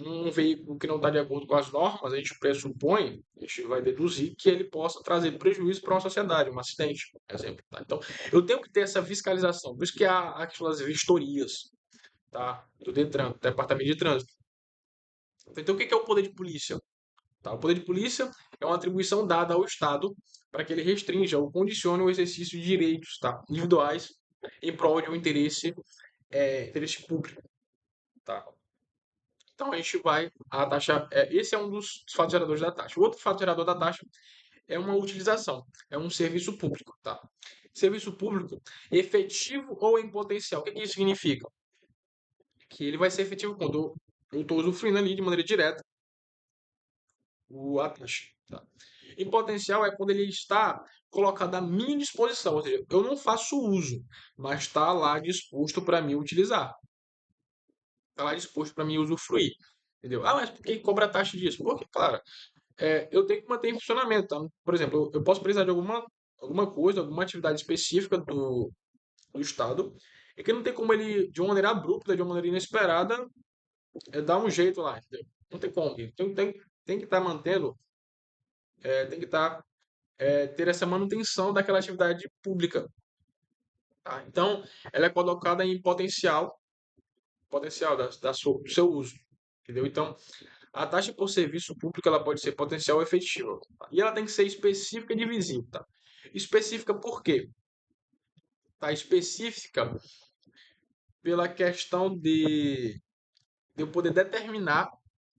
Speaker 1: um veículo que não está de acordo com as normas, a gente pressupõe, a gente vai deduzir que ele possa trazer prejuízo para uma sociedade, um acidente, por exemplo. Tá? Então, eu tenho que ter essa fiscalização. Por isso que há aquelas vistorias, tá? Do Detran, do Departamento de Trânsito. Então, o que é o poder de polícia? Tá? O poder de polícia é uma atribuição dada ao Estado para que ele restrinja ou condicione o exercício de direitos, tá? Individuais em prol de um interesse público. Tá? Então a gente vai a taxa. Esse é um dos fatos geradores da taxa. O outro fato gerador da taxa é uma utilização, é um serviço público, tá? Serviço público efetivo ou em potencial. O que isso significa? Que ele vai ser efetivo quando eu estou usufruindo ali de maneira direta a taxa. Tá? Em potencial é quando ele está colocado à minha disposição, ou seja, eu não faço uso, mas está lá disposto para me utilizar. Está lá disposto para me usufruir. Entendeu? Ah, mas por que cobra taxa disso? Porque, claro, eu tenho que manter em funcionamento. Tá? Por exemplo, eu posso precisar de alguma coisa, alguma atividade específica do Estado, e que não tem como ele, de uma maneira abrupta, de uma maneira inesperada, dar um jeito lá. Entendeu? Não tem como. Então, tem que estar mantendo, tem que ter essa manutenção daquela atividade pública. Tá? Então, ela é colocada em potencial do seu uso. Entendeu? Então, a taxa por serviço público ela pode ser potencial ou efetiva. Tá? E ela tem que ser específica e divisível. Tá? Específica por quê? Tá? Específica pela questão de eu poder determinar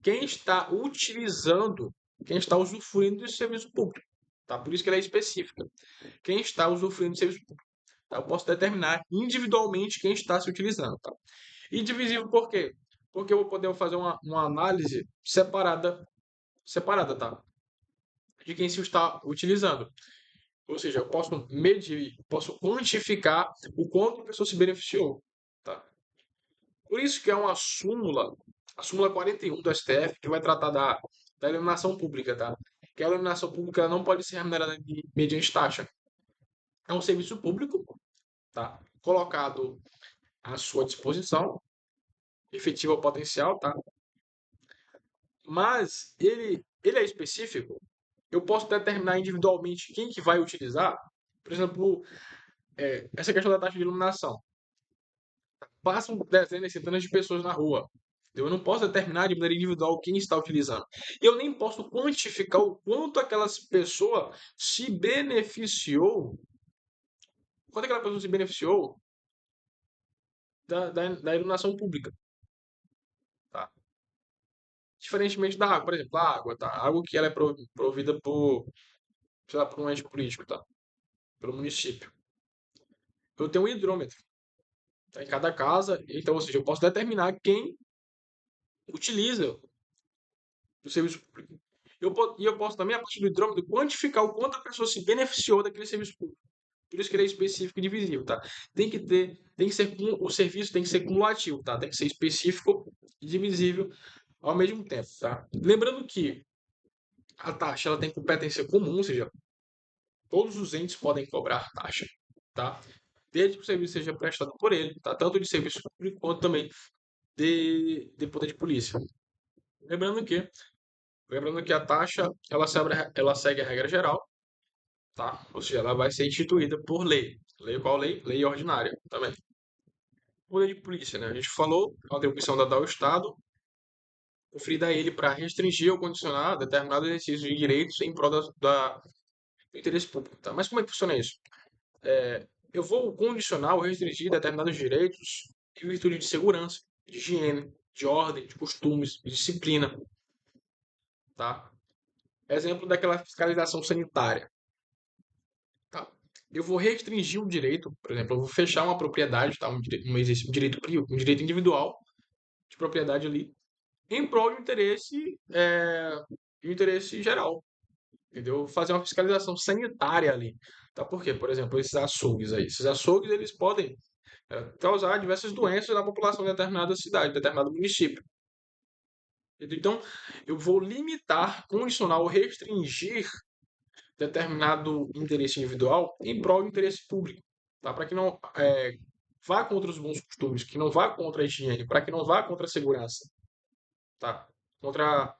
Speaker 1: quem está utilizando, quem está usufruindo desse serviço público. Tá? Por isso que ela é específica. Quem está usufruindo do serviço público. Tá? Eu posso determinar individualmente quem está se utilizando. Tá? E divisível por quê? Porque eu vou poder fazer uma análise separada, tá? De quem se está utilizando. Ou seja, eu posso medir, posso quantificar o quanto a pessoa se beneficiou. Tá? Por isso que é a súmula 41 do STF, que vai tratar da iluminação pública, tá? Que a iluminação pública ela não pode ser remunerada mediante taxa. É um serviço público, tá? Colocado à sua disposição, efetivo ou potencial, tá? Mas ele é específico. Eu posso determinar individualmente quem que vai utilizar. Por exemplo, essa questão da taxa de iluminação. Passam dezenas, centenas de pessoas na rua. Eu não posso determinar de maneira individual quem está utilizando. Eu nem posso quantificar o quanto aquela pessoa se beneficiou quando aquela pessoa se beneficiou da iluminação pública, tá? Diferentemente da água, por exemplo, a água, tá? A água que ela é provida por, sei lá, por um ente político, tá? Pelo município. Eu tenho um hidrômetro, tá? Em cada casa, então, ou seja, eu posso determinar quem utiliza o serviço público. E eu posso também, a partir do hidrômetro, quantificar o quanto a pessoa se beneficiou daquele serviço público. Por isso que ele é específico e divisível, tá? Tem que ser, o serviço tem que ser cumulativo, tá? Tem que ser específico e divisível ao mesmo tempo, tá? Lembrando que a taxa ela tem competência comum, ou seja, todos os entes podem cobrar taxa, tá? Desde que o serviço seja prestado por ele, tá? Tanto de serviço público quanto também de poder de polícia. Lembrando que, lembrando que a taxa ela segue a regra geral, tá? Ou seja, ela vai ser instituída por lei. Lei qual lei? Lei ordinária também. Poder de polícia, né? A gente falou, a atribuição dada ao Estado, conferida a ele para restringir ou condicionar determinado exercício de direitos em prol do interesse público, tá? Mas como é que funciona isso? Eu vou condicionar ou restringir determinados direitos em virtude de segurança, de higiene, de ordem, de costumes, de disciplina, tá? Exemplo daquela fiscalização sanitária, tá? Eu vou restringir um direito, por exemplo, eu vou fechar uma propriedade, tá? Um direito individual de propriedade ali, em prol de um interesse geral, entendeu? Fazer uma fiscalização sanitária ali, tá? Por quê? Por exemplo, esses açougues aí. Esses açougues, eles podem causar diversas doenças na população de determinada cidade, de determinado município. Então, eu vou limitar, condicionar ou restringir determinado interesse individual em prol do interesse público, tá? Para que não vá contra os bons costumes, que não vá contra a higiene, para que não vá contra a segurança, tá? Contra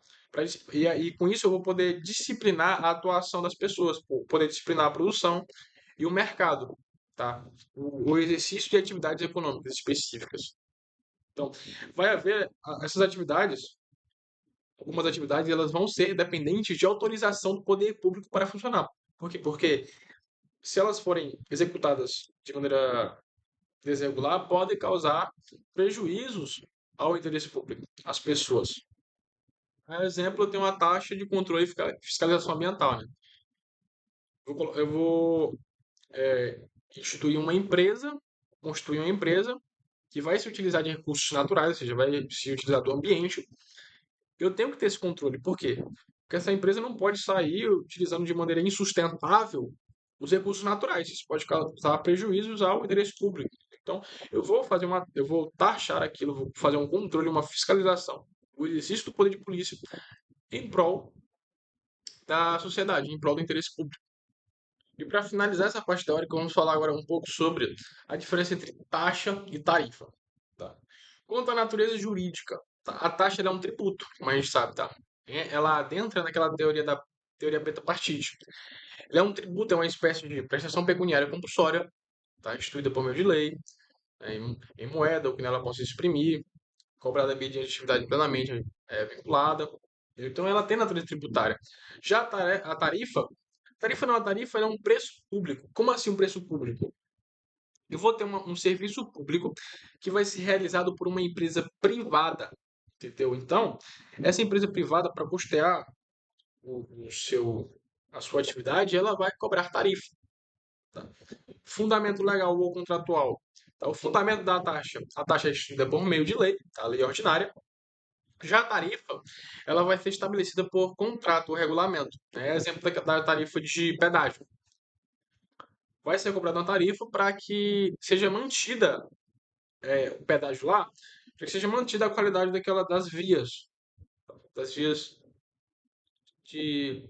Speaker 1: e com isso eu vou poder disciplinar a atuação das pessoas, poder disciplinar a produção e o mercado, tá? O exercício de atividades econômicas específicas. Então, vai haver essas atividades, algumas atividades, elas vão ser dependentes de autorização do poder público para funcionar. Por quê? Porque se elas forem executadas de maneira desregular, podem causar prejuízos ao interesse público, às pessoas. Por exemplo, eu tenho uma taxa de controle e fiscalização ambiental, né? Eu vou instituir uma empresa, construir uma empresa que vai se utilizar de recursos naturais, ou seja, vai se utilizar do ambiente. Eu tenho que ter esse controle. Por quê? Porque essa empresa não pode sair utilizando de maneira insustentável os recursos naturais. Isso pode causar prejuízos ao interesse público. Então, eu vou taxar aquilo, vou fazer um controle, uma fiscalização, o exercício do poder de polícia em prol da sociedade, em prol do interesse público. E para finalizar essa parte teórica, vamos falar agora um pouco sobre a diferença entre taxa e tarifa. Tá? Quanto à natureza jurídica, tá? A taxa ela é um tributo, como a gente sabe, tá? Ela adentra naquela teoria da teoria beta partite. Ela é um tributo, é uma espécie de prestação pecuniária compulsória, tá? Instituída por meio de lei, né? Em moeda, ou que nela possa exprimir, cobrada mediante atividade plenamente vinculada. Então, ela tem natureza tributária. Já a tarifa não, a tarifa é um preço público. Como assim um preço público? Eu vou ter um serviço público que vai ser realizado por uma empresa privada, entendeu? Então, essa empresa privada, para custear o seu, a sua atividade, ela vai cobrar tarifa. Tá? Fundamento legal ou contratual. Tá? O fundamento da taxa, a taxa é instituída por meio de lei, tá? Lei ordinária. Já a tarifa, ela vai ser estabelecida por contrato ou regulamento. Né? Exemplo da tarifa de pedágio. Vai ser cobrada uma tarifa para que seja mantida o pedágio lá, para que seja mantida a qualidade das vias de,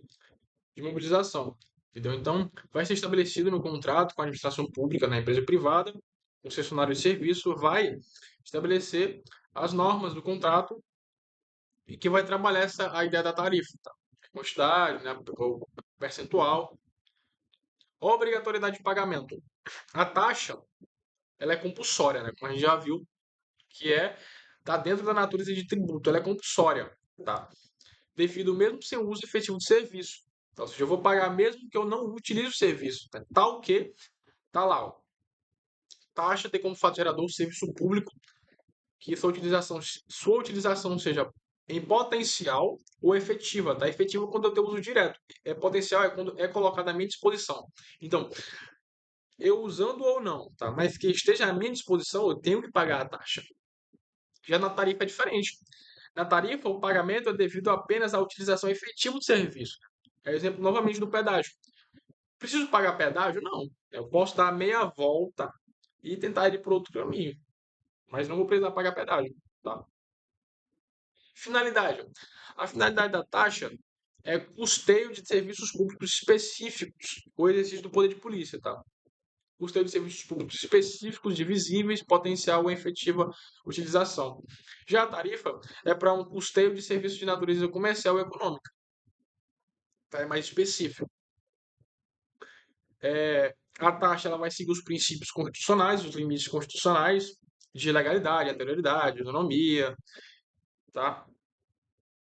Speaker 1: de mobilização. Entendeu? Então, vai ser estabelecido no contrato com a administração pública, na empresa privada, o concessionário de serviço vai estabelecer as normas do contrato e que vai trabalhar a ideia da tarifa, tá? Quantidade, né, o percentual, obrigatoriedade de pagamento. A taxa, ela é compulsória, né? Como a gente já viu, que tá dentro da natureza de tributo, ela é compulsória, tá? Devido mesmo sem uso efetivo de serviço. Então, ou seja, eu vou pagar mesmo que eu não utilize o serviço, tá? Tal que tá lá, ó. taxa tem como fato gerador o serviço público, que sua utilização seja em potencial ou efetiva, tá? Efetiva quando eu tenho uso direto. É potencial é quando é colocado à minha disposição. Então, eu usando ou não, tá? Mas que esteja à minha disposição, eu tenho que pagar a taxa. Já na tarifa é diferente. Na tarifa, o pagamento é devido apenas à utilização efetiva do serviço. É exemplo novamente do pedágio. Preciso pagar pedágio? Não. Eu posso dar meia volta e tentar ir por outro caminho, mas não vou precisar pagar pedágio, tá? Finalidade. A finalidade da taxa é custeio de serviços públicos específicos, o exercício do poder de polícia, tá? Custeio de serviços públicos específicos, divisíveis, potencial ou efetiva utilização. Já a tarifa é para um custeio de serviços de natureza comercial e econômica, tá? É mais específico. A taxa ela vai seguir os princípios constitucionais, os limites constitucionais de legalidade, anterioridade, autonomia, tá?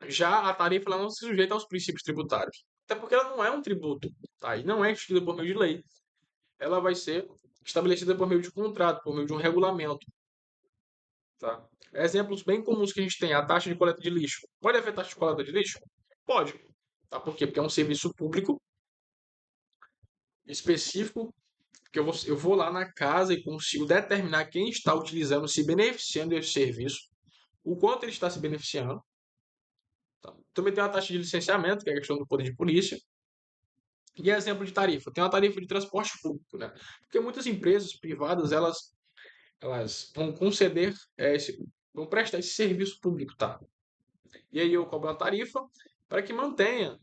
Speaker 1: Já a tarifa ela não se sujeita aos princípios tributários, até porque ela não é um tributo, tá? E não é instituída por meio de lei. Ela vai ser estabelecida por meio de contrato, por meio de um regulamento, tá? Exemplos bem comuns que a gente tem, a taxa de coleta de lixo. Pode haver taxa de coleta de lixo? Pode. Tá? Por quê? Porque é um serviço público específico que eu vou lá na casa e consigo determinar quem está utilizando, se beneficiando desse serviço, o quanto ele está se beneficiando. Tá? Também tem uma taxa de licenciamento, que é a questão do poder de polícia. E exemplo de tarifa, tem uma tarifa de transporte público, né? Porque muitas empresas privadas, elas vão conceder, vão prestar esse serviço público, tá? E aí eu cobro uma tarifa para que mantenha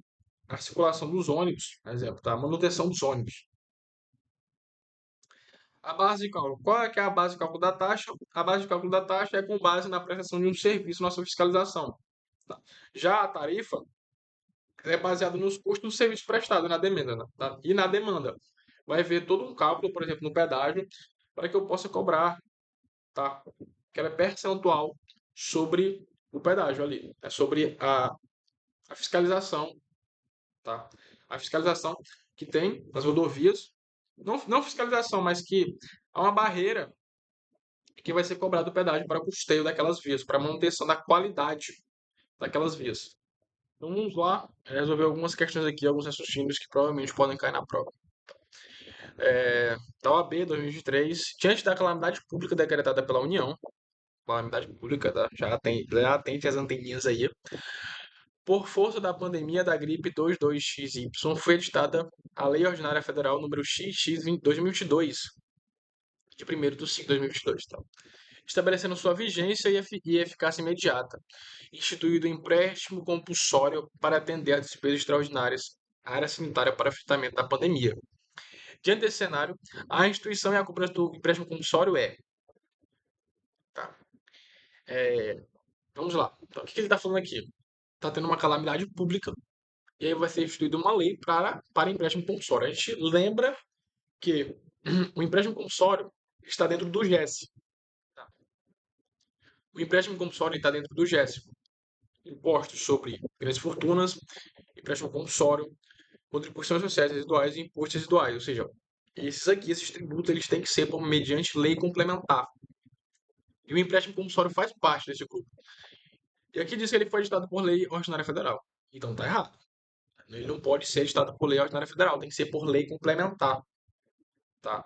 Speaker 1: a circulação dos ônibus, por exemplo, tá? A manutenção dos ônibus. A base de cálculo. Qual é que é a base de cálculo da taxa? A base de cálculo da taxa é com base na prestação de um serviço na sua fiscalização. Tá? Já a tarifa é baseada nos custos do serviço prestado na demanda, né? Tá? E na demanda. Vai ver todo um cálculo, por exemplo, no pedágio, para que eu possa cobrar, tá? Aquela percentual sobre o pedágio ali. É sobre a fiscalização, tá? A fiscalização que tem nas rodovias. Não fiscalização, mas que há uma barreira que vai ser cobrado o pedágio para o custeio daquelas vias, para a manutenção da qualidade daquelas vias. Então vamos lá resolver algumas questões aqui, alguns raciocínios que provavelmente podem cair na prova. Da OAB 2023, diante da calamidade pública decretada pela União, calamidade pública, tá? Já atente as anteninhas aí, por força da pandemia da gripe 22XY, foi editada a Lei Ordinária Federal número XX 2022, de 1º de 5 de 2022, tá? Estabelecendo sua vigência e eficácia imediata, instituído empréstimo compulsório para atender às despesas extraordinárias à área sanitária para enfrentamento da pandemia. Diante desse cenário, a instituição e a cobrança do empréstimo compulsório tá? É, vamos lá. Então, o que ele está falando aqui? Está tendo uma calamidade pública e aí vai ser instituída uma lei para empréstimo compulsório. A gente lembra que o empréstimo compulsório está dentro do GES. Tá? O empréstimo compulsório está dentro do GES. Impostos sobre grandes fortunas, empréstimo compulsório, contribuições sociais residuais e impostos residuais. Ou seja, esses tributos, eles têm que ser mediante lei complementar. E o empréstimo compulsório faz parte desse grupo. E aqui diz que ele foi editado por lei ordinária federal. Então tá errado. Ele não pode ser editado por lei ordinária federal, tem que ser por lei complementar, tá?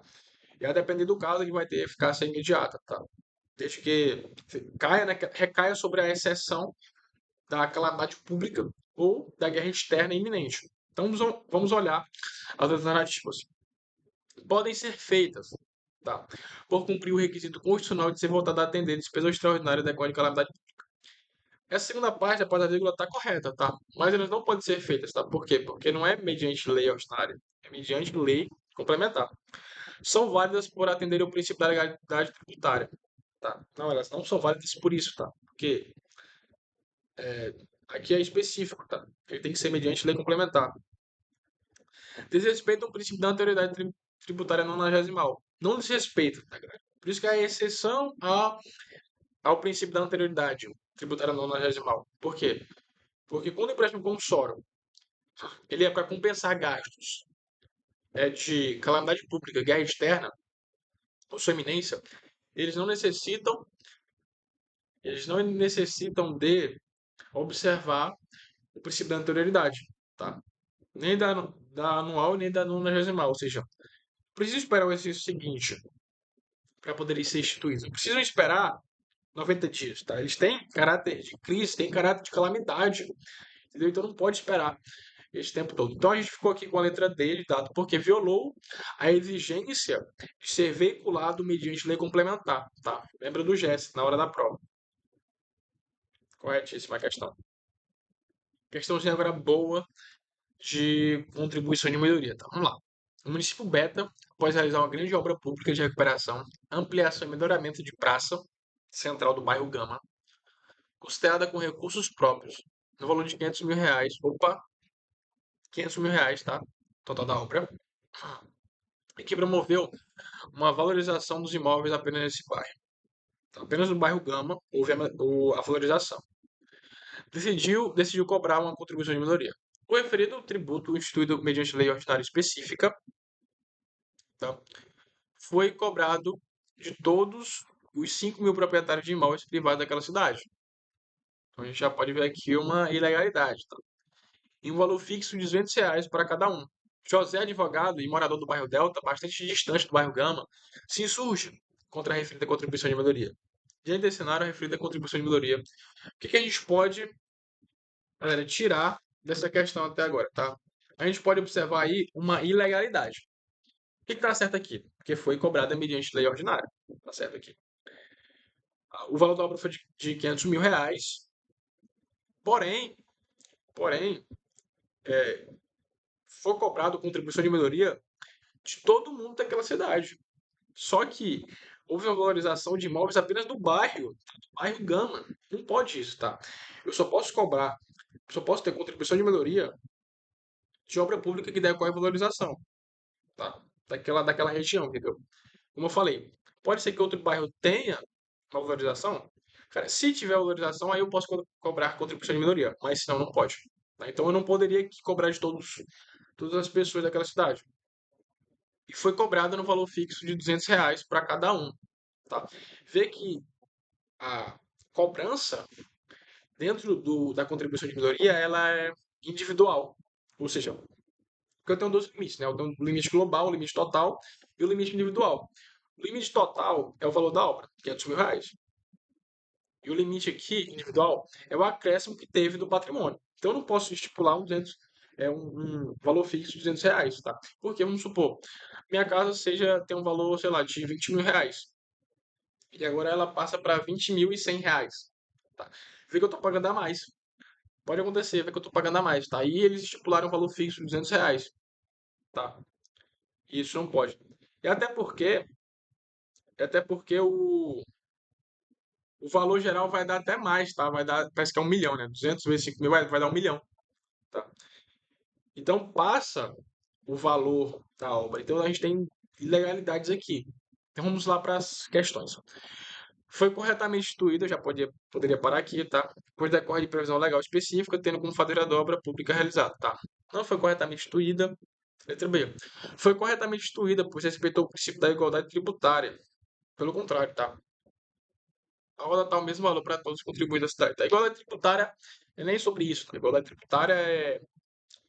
Speaker 1: E a depender do caso, ele vai ter eficácia imediata, tá? Desde que recaia sobre a exceção da calamidade pública ou da guerra externa iminente. Então vamos olhar as alternativas. Podem ser feitas, tá? Por cumprir o requisito constitucional de ser voltado a atender despesa extraordinária decorrente de calamidade. Essa segunda parte, após a vírgula, está correta, tá? Mas elas não podem ser feitas, tá? Por quê? Porque não é mediante lei ordinária, é mediante lei complementar. São válidas por atender ao princípio da legalidade tributária, tá? Não, elas não são válidas por isso, tá? Porque aqui é específico, tá? Ele tem que ser mediante lei complementar. Desrespeita o princípio da anterioridade tributária nonagesimal. Não desrespeita, tá, galera? Por isso que é a exceção ao princípio da anterioridade tributária nonagesimal. Por quê? Porque quando o empréstimo compulsório ele é para compensar gastos de calamidade pública, guerra externa, Sua eminência, eles não necessitam, eles não necessitam de observar o princípio da anterioridade, tá? Nem da anual, nem da nonagesimal, ou seja, preciso esperar o exercício seguinte para poderem ser instituídos. Não precisam esperar 90 dias, tá? Eles têm caráter de crise, têm caráter de calamidade, entendeu? Então não pode esperar esse tempo todo. Então a gente ficou aqui com a letra D de dado porque violou a exigência de ser veiculado mediante lei complementar, tá? Lembra do GES na hora da prova. Corretíssima a questão. Questãozinha agora boa de contribuição de melhoria, tá? Vamos lá. O município Beta, após realizar uma grande obra pública de recuperação, ampliação e melhoramento de praça central do bairro Gama, custeada com recursos próprios, no valor de R$ 500 mil. Opa, R$ 500 mil, tá? Total da obra. E que promoveu uma valorização dos imóveis apenas nesse bairro. Então, apenas no bairro Gama houve a valorização. Decidiu cobrar uma contribuição de melhoria. O referido tributo, instituído mediante lei ordinária específica, tá, foi cobrado de todos os 5 mil proprietários de imóveis privados daquela cidade. Então a gente já pode ver aqui uma ilegalidade. Tá? Em um valor fixo de R$ 200 para cada um. José, advogado e morador do bairro Delta, bastante distante do bairro Gama, se insurge contra a referida contribuição de melhoria. Diante desse cenário, a referida contribuição de melhoria, o que a gente pode, galera, tirar dessa questão até agora, tá? A gente pode observar aí uma ilegalidade. O que está certo aqui? Porque foi cobrada mediante lei ordinária. Está certo aqui. O valor da obra foi de R$ 500 mil, porém, foi cobrado contribuição de melhoria de todo mundo daquela cidade. Só que houve uma valorização de imóveis apenas do bairro Gama. Não pode isso, tá? Eu só posso ter contribuição de melhoria de obra pública que decorre valorização, tá? Daquela região, entendeu? Como eu falei, pode ser que outro bairro tenha uma valorização. Cara, se tiver valorização, aí eu posso cobrar contribuição de melhoria, mas senão não pode. Tá? Então eu não poderia cobrar de todas as pessoas daquela cidade. E foi cobrada no valor fixo de R$ 200 para cada um. Tá? Vê que a cobrança dentro da contribuição de melhoria ela é individual. Ou seja, porque eu tenho dois limites, né? Eu tenho o limite global, o limite total e o limite individual. O limite total é o valor da obra, R$ 500 mil. E o limite aqui, individual, é o acréscimo que teve do patrimônio. Então eu não posso estipular um valor fixo de R$ 200, tá? Porque, vamos supor, minha casa tem um valor, sei lá, de R$ 20 mil. E agora ela passa para R$ 20.100. Tá? Vê que eu estou pagando a mais. Pode acontecer, vê que eu estou pagando a mais, tá? E eles estipularam um valor fixo de R$ 200, tá? Isso não pode. E até porque o valor geral vai dar até mais, tá? Vai dar, parece que é 1 milhão, né? 200 vezes 5 mil vai dar 1 milhão, tá? Então passa o valor da obra. Então a gente tem ilegalidades aqui. Então vamos lá para as questões. Foi corretamente instituída, poderia parar aqui, tá? Pois decorre de previsão legal específica, tendo como fatura da obra pública realizada, tá? Não foi corretamente instituída. Letra B. Foi corretamente instituída, pois respeitou o princípio da igualdade tributária. Pelo contrário, tá? A roda dá o mesmo valor para todos os contribuintes da cidade. A igualdade tributária é nem sobre isso. A igualdade tributária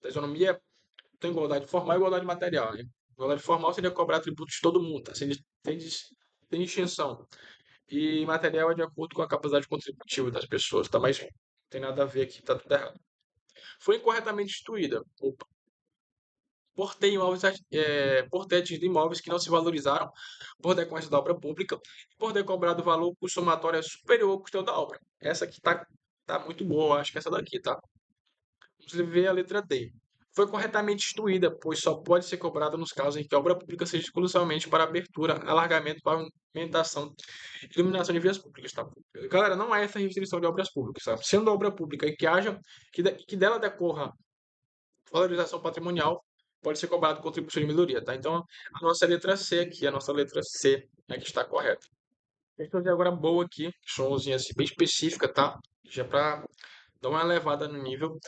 Speaker 1: da isonomia, tem igualdade formal e igualdade material, né? Igualdade formal seria cobrar tributos de todo mundo, tá? Tem distinção. E material é de acordo com a capacidade contributiva das pessoas, tá? Mas não tem nada a ver aqui, tá tudo errado. Foi incorretamente instituída. Opa. Porte de imóveis que não se valorizaram por decorrência da obra pública e por ter cobrado valor cujo somatório é superior ao custo da obra. Essa aqui tá muito boa, eu acho que essa daqui, tá? Vamos ver a letra D. Foi corretamente instituída, pois só pode ser cobrada nos casos em que a obra pública seja exclusivamente para abertura, alargamento, pavimentação e iluminação de vias públicas, tá? Galera, não há essa restrição de obras públicas, tá? Sendo obra pública e que dela decorra valorização patrimonial, pode ser cobrado contribuição de melhoria, tá? Então, a nossa letra C aqui, a nossa letra C é que está correta. Questão de agora boa aqui, questãozinha assim, bem específica, tá? Já para dar uma elevada no nível.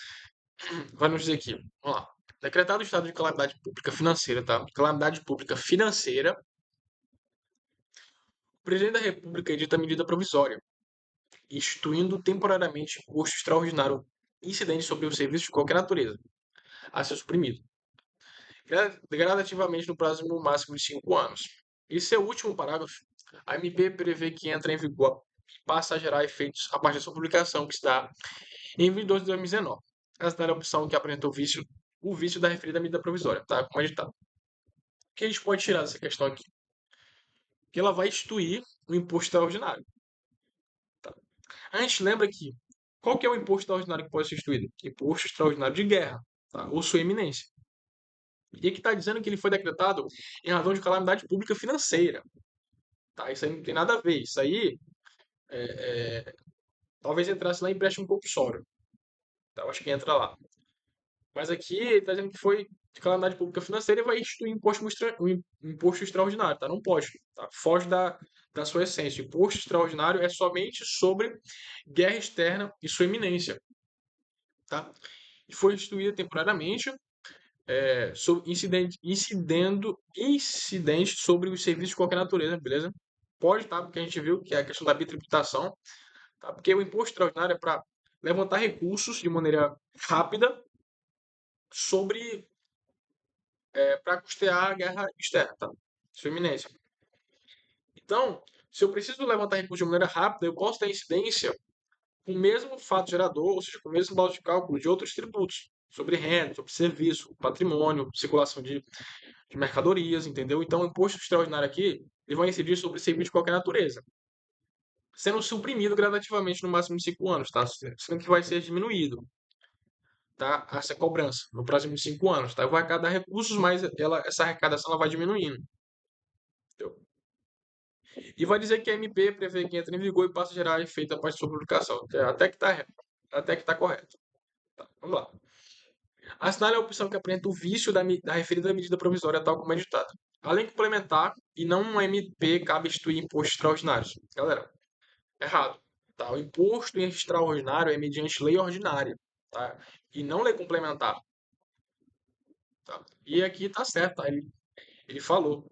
Speaker 1: Vai nos dizer aqui, vamos lá. Decretado o estado de calamidade pública financeira, tá? Calamidade pública financeira O presidente da República edita medida provisória, instituindo temporariamente imposto extraordinário incidente sobre o serviço de qualquer natureza, a ser suprimido, gradativamente no prazo máximo de 5 anos. E seu último parágrafo, a MP prevê que entra em vigor e passa a gerar efeitos a partir da sua publicação, que está em 22 de 2019. Essa é a opção que apresenta o vício da referida medida provisória, tá? Como editado. O que a gente pode tirar dessa questão aqui? Que ela vai instituir o imposto extraordinário. Tá? A gente lembra que qual que é o imposto extraordinário que pode ser instituído? Imposto extraordinário de guerra, tá? Ou sua eminência. E aqui está dizendo que ele foi decretado em razão de calamidade pública financeira. Tá? Isso aí não tem nada a ver. Isso aí talvez entrasse lá em empréstimo compulsório. Tá? Eu acho que entra lá. Mas aqui ele está dizendo que foi de calamidade pública financeira e vai instituir um imposto extraordinário. Tá? Não pode. Tá? Foge da sua essência. O imposto extraordinário é somente sobre guerra externa e sua iminência. Tá? E foi instituída temporariamente sobre incidente sobre os serviços de qualquer natureza, beleza? Pode, tá? Porque a gente viu que é a questão da bitributação, tá? Porque o imposto extraordinário é para levantar recursos de maneira rápida sobre para custear a guerra externa, tá? Sua iminência. Então, se eu preciso levantar recursos de maneira rápida, eu posso ter incidência com o mesmo fato gerador, ou seja, com o mesmo modo de cálculo de outros tributos, sobre renda, sobre serviço, patrimônio, circulação de mercadorias, entendeu? Então, o imposto extraordinário aqui, ele vai incidir sobre serviço de qualquer natureza, sendo suprimido gradativamente no máximo de 5 anos, tá? Sendo que vai ser diminuído, tá? Essa cobrança no próximo de 5 anos, tá? Vai arrecadar recursos, mas essa arrecadação ela vai diminuindo, entendeu? E vai dizer que a MP prevê que entra em vigor e passa a gerar efeito após sua publicação. Até que tá correto. Tá, vamos lá. Assinar é a opção que apresenta o vício da referida medida provisória, tal como é editada. Além de complementar, e não uma MP, cabe instituir impostos extraordinários. Galera, errado. Tá? O imposto extraordinário é mediante lei ordinária, tá? E não lei complementar. Tá? E aqui tá certo, tá? Ele falou.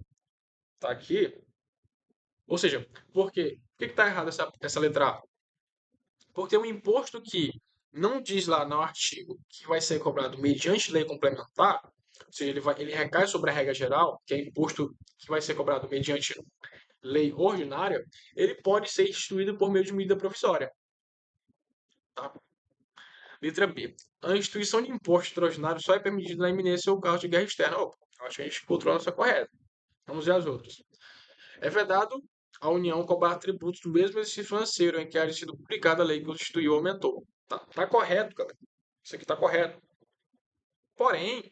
Speaker 1: Tá aqui. Ou seja, por quê? Por que tá errado essa letra A? Porque o imposto que não diz lá no artigo que vai ser cobrado mediante lei complementar, ou seja, ele recai sobre a regra geral, que é imposto que vai ser cobrado mediante lei ordinária, ele pode ser instituído por meio de medida provisória. Tá? Letra B. A instituição de imposto extraordinário só é permitida na iminência ou caso de guerra externa. Opa, acho que a gente encontrou a nossa correta. Vamos ver as outras. É vedado a União cobrar tributos do mesmo exercício financeiro em que haya sido publicada a lei que os instituiu ou aumentou. Tá correto, galera. Isso aqui tá correto. Porém,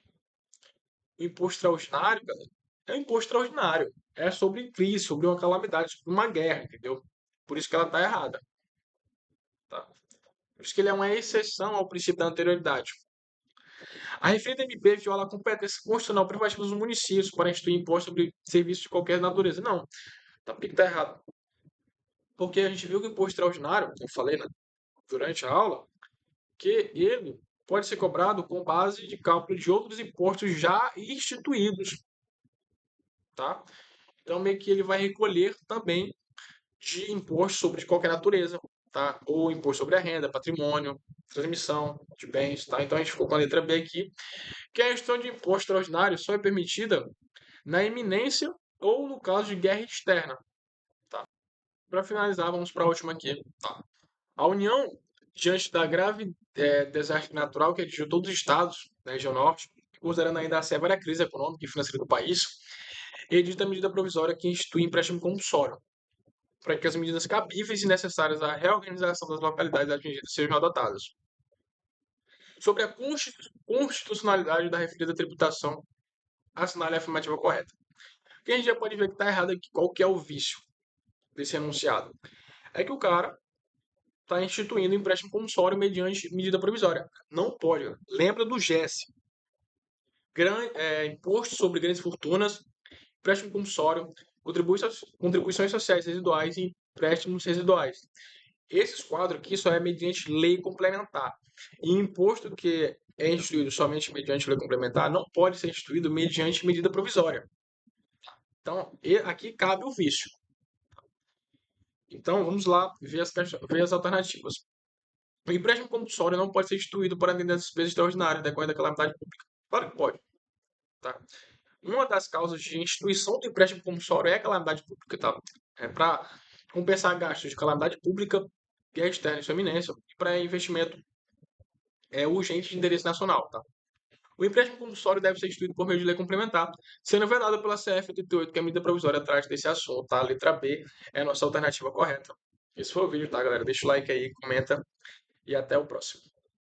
Speaker 1: o imposto extraordinário, galera, é um imposto extraordinário. É sobre crise, sobre uma calamidade, sobre uma guerra, entendeu? Por isso que ela tá errada. Tá? Por isso que ele é uma exceção ao princípio da anterioridade. A referida MP viola a competência constitucional privativa dos municípios para instituir imposto sobre serviços de qualquer natureza. Não, tá, por que tá errado? Porque a gente viu que o imposto extraordinário, eu falei, né, durante a aula, que ele pode ser cobrado com base de cálculo de outros impostos já instituídos, tá? Então, meio que ele vai recolher também de imposto sobre de qualquer natureza, tá? Ou imposto sobre a renda, patrimônio, transmissão de bens, tá? Então, a gente ficou com a letra B aqui, que a gestão de imposto extraordinário só é permitida na iminência ou no caso de guerra externa, tá? Para finalizar, vamos para a última aqui, tá? A União, diante da grave desastre natural que atingiu todos os estados da região norte, considerando ainda a severa crise econômica e financeira do país, edita a medida provisória que institui empréstimo compulsório, para que as medidas cabíveis e necessárias à reorganização das localidades atingidas sejam adotadas. Sobre a constitucionalidade da referida tributação, assinale a afirmativa correta. O que a gente já pode ver que está errado aqui, qual que é o vício desse enunciado? É que o cara está instituindo empréstimo compulsório mediante medida provisória. Não pode. Lembra do GES. Imposto sobre grandes fortunas, empréstimo compulsório, contribuições sociais residuais e empréstimos residuais. Esses quadros aqui só é mediante lei complementar. E imposto que é instituído somente mediante lei complementar não pode ser instituído mediante medida provisória. Então, aqui cabe o vício. Então, vamos lá ver as alternativas. O empréstimo compulsório não pode ser instituído para atender as despesas extraordinárias decorrentes da calamidade pública. Claro que pode, tá? Uma das causas de instituição do empréstimo compulsório é a calamidade pública, tá? É para compensar gastos de calamidade pública, guerra externa e sua iminência, e para investimento urgente de interesse nacional, tá? O empréstimo compulsório deve ser instituído por meio de lei complementar, sendo vedado pela CF 88, que é a medida provisória atrás desse assunto, tá? A letra B é a nossa alternativa correta. Esse foi o vídeo, tá, galera? Deixa o like aí, comenta e até o próximo.